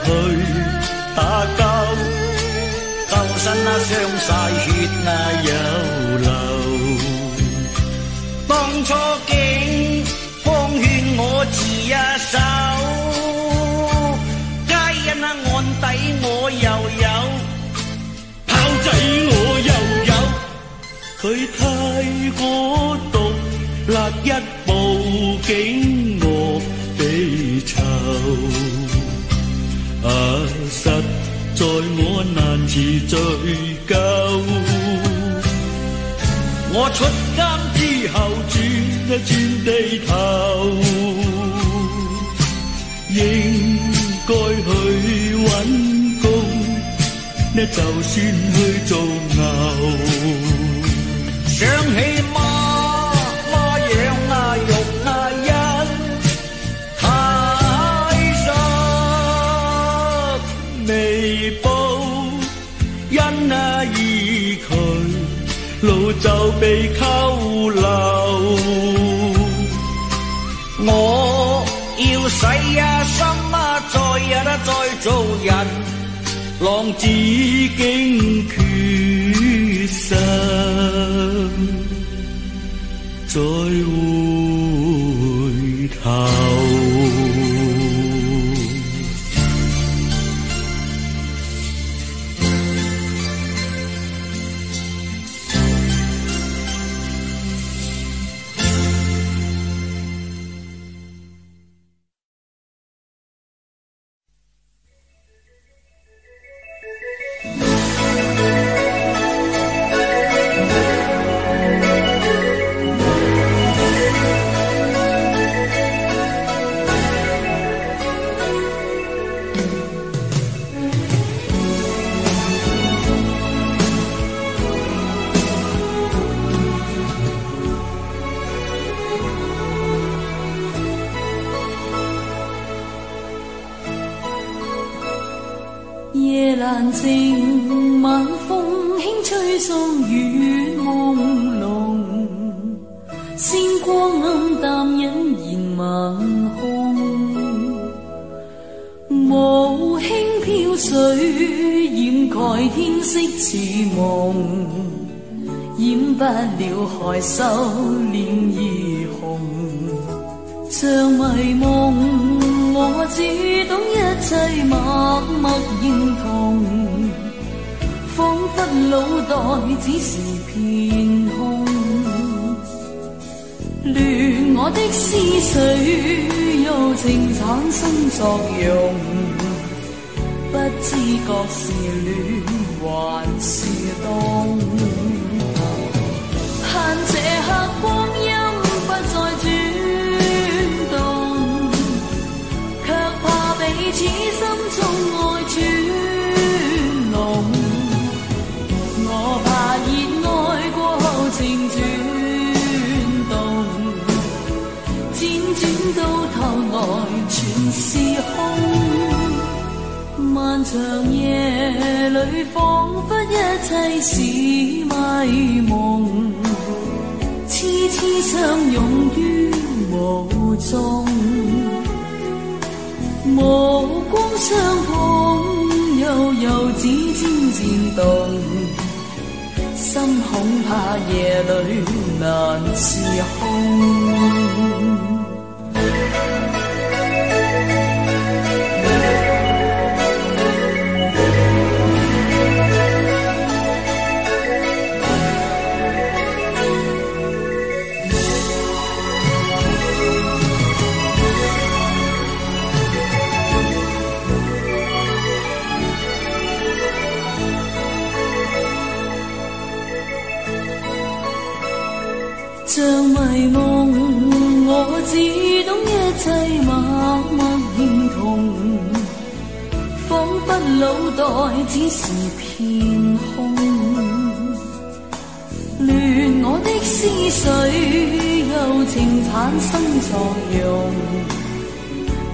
F: 去打交，
D: 周身傷晒血
F: 有流。
D: 當初竟方勸我自首，皆因案底我又有。
F: 仔我又有，佢太過毒辣，一報警我被囚。實在我難辭追究。
D: 我出監之後
F: 轉地頭，應該去揾工。就算去做牛，
D: 想起媽養肉因太濕，
F: 未報因意佢，路就被扣留。
D: 我要洗心再做人。
F: 浪子經缺實，再回頭。
A: 夜闌靜，晚風輕吹送雨朦朧，鮮光暗淡隱然晚空，無輕飄水掩蓋天色似夢，掩不了害羞臉兒紅，像迷夢。我只懂一切默默認同，彷彿腦袋只是片空，亂我的思緒柔情產生作用，不知覺是戀還是凍。盼這刻光陰不再轉動，卻怕彼此心中愛轉濃。我怕熱愛過後情轉動，輾轉到頭來全是空。漫長夜裏，彷彿一切是迷夢，痴痴相擁於無蹤，無光相碰，又指尖漸動，心恐怕夜裏難自控。像迷夢，我只懂一切默默認同，彷彿腦袋只是片空，亂我的思緒，柔情產生作用，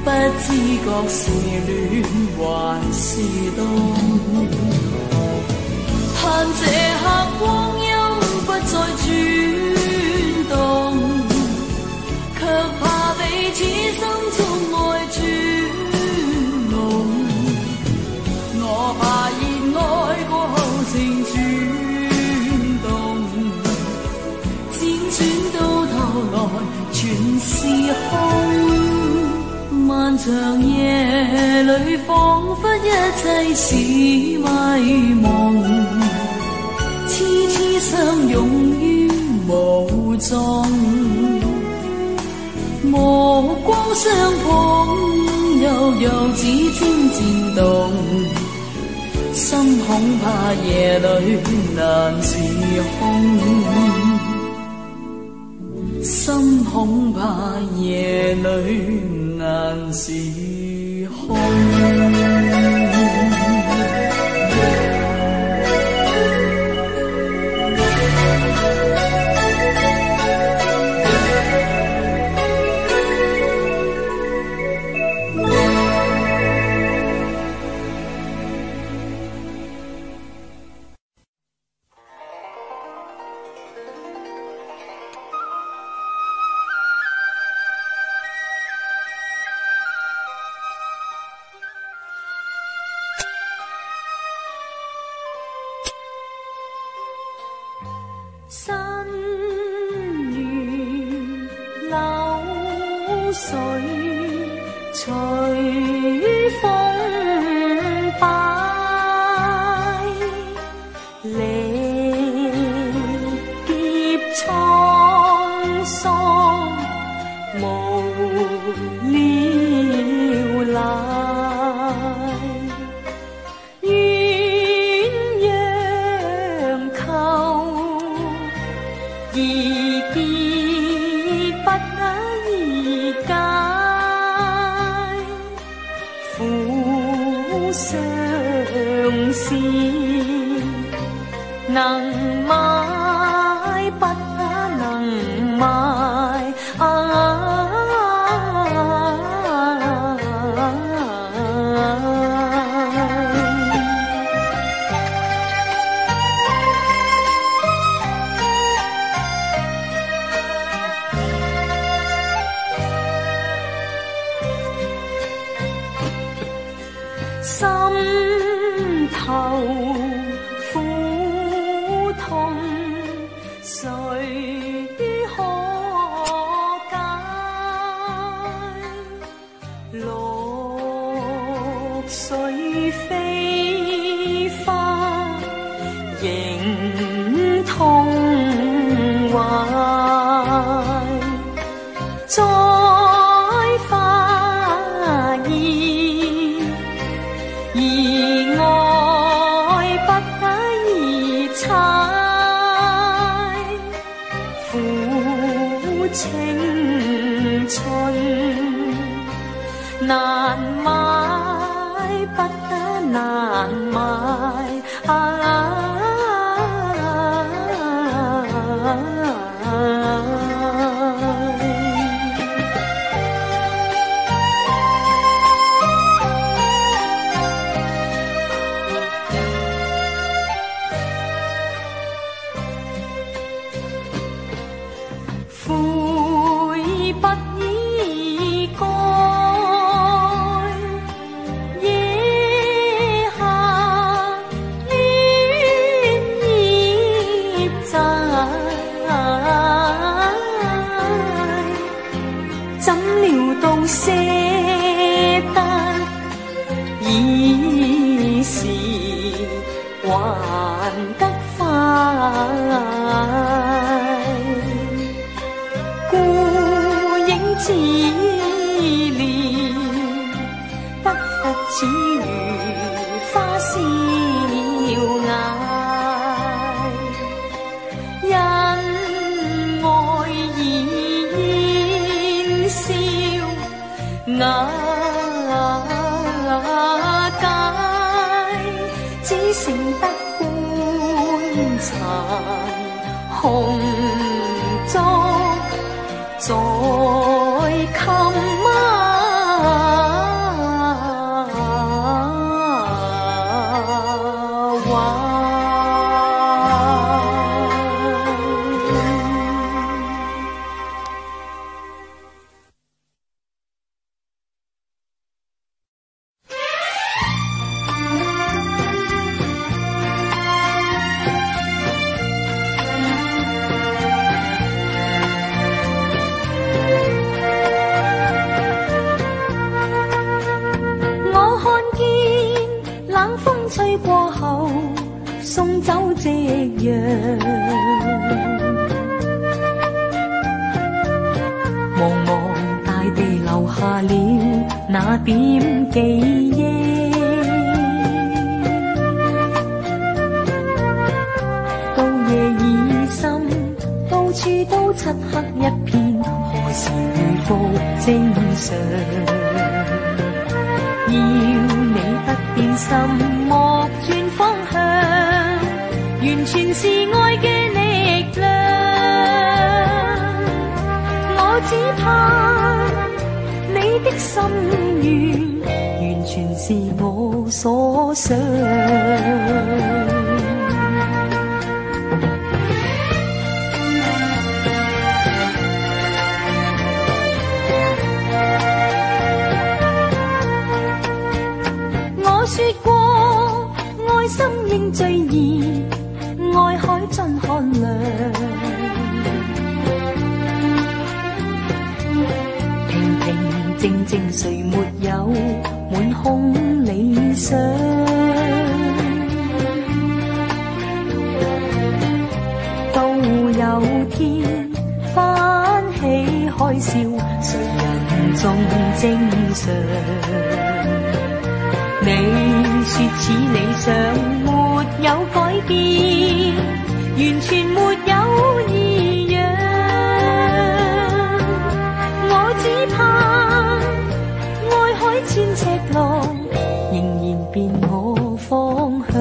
A: 不知覺是戀還是凍。盼這刻光陰不再轉動，卻怕彼此心中愛轉濃。我怕熱愛過後情轉動，輾轉到頭來全是空。漫長夜裏，彷彿一切是迷夢，痴痴相擁於無蹤，無光相碰，又指尖漸動，心恐怕夜裏難自控，心恐怕夜裏難自控。新月流水隨風擺，離別滄桑無聊賴，鴛鴦扣意結不易解，苦相思能買不能買。心頭苦痛，誰可解？綠水飛花，仍痛懷。再花意。青春，難買不得難買捨得已是還得快，孤影自憐，不復似如花笑顏，因愛而燃燒瓦解，只剩得棺殘紅燭在襟晚。吹過後送走夕陽，茫茫大地留下了那點記憶，到夜已深，到處都漆黑一片，何時回復正常？要你不變心，莫轉方向，完全是愛嘅力量。我只怕你的心願，完全是我所想。說過愛心應最易，愛海盡寒涼。平平靜靜誰沒有滿空理想？到有天翻起海嘯，誰人仲正常？你說似理想沒有改變，完全沒有異樣。我只怕愛海千尺浪，仍然變我方向。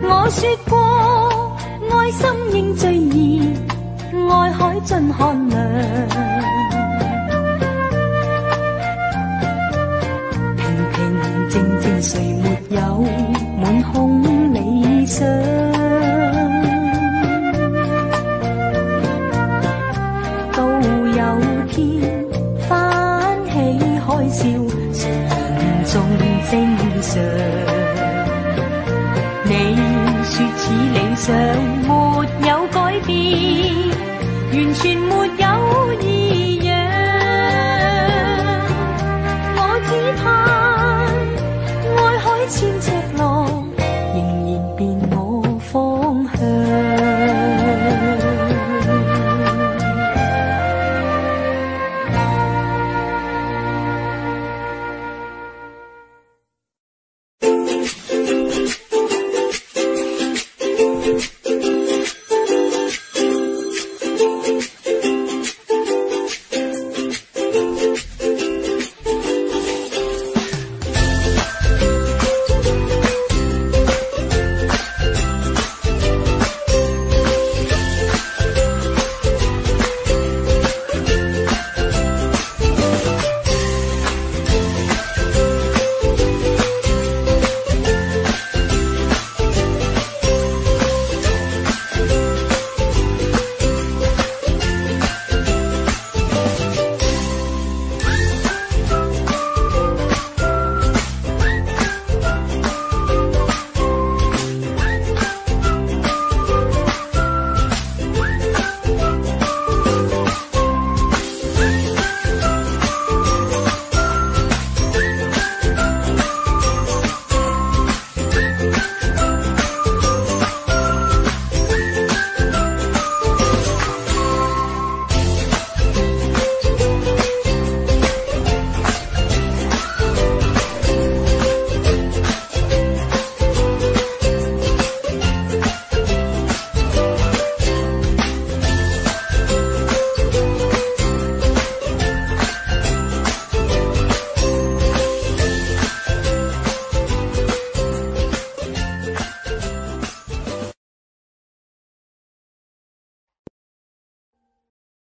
A: 我說過愛心應最易，愛海盡寒涼。平平靜靜誰沒有滿空理想？到有天翻起海嘯，誰人仲正常？你說似理想沒有改變，完全沒有異樣。我只怕愛海千尺浪，仍然變我方向。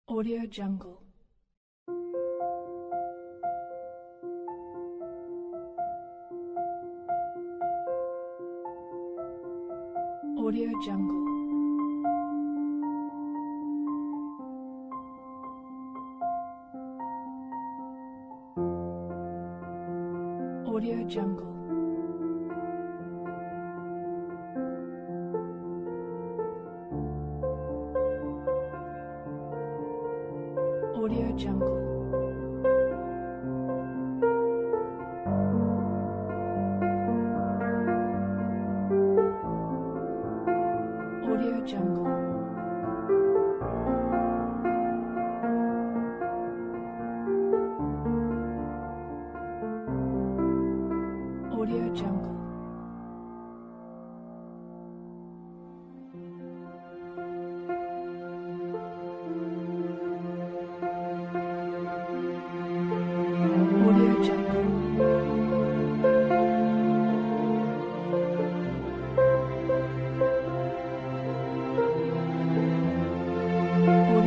A: Audio Jungle. Audio Jungle. Audio Jungle. Audio Jungle. Audio Jungle. Audio Jungle. Audio Jungle. Audio Jungle.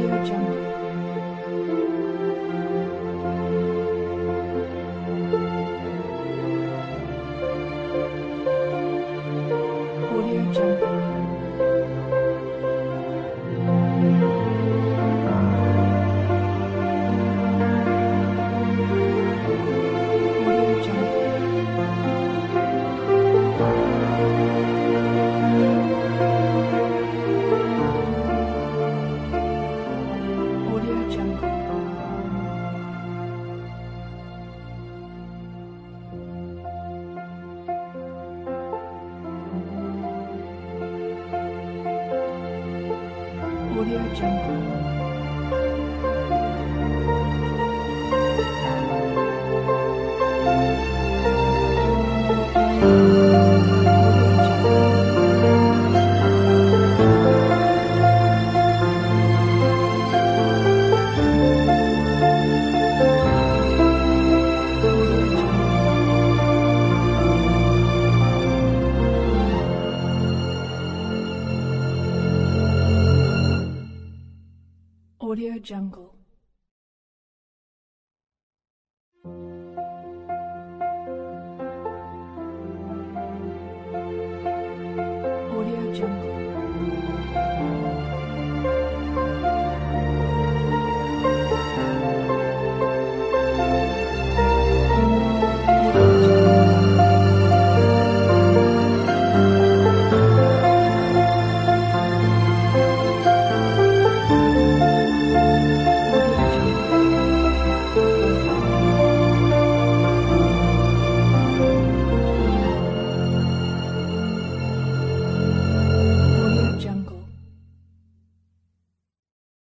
A: Audio Jungle. Audio Jungle. Audio Jungle. Audio Jungle. Audio Jungle. Audio Jungle.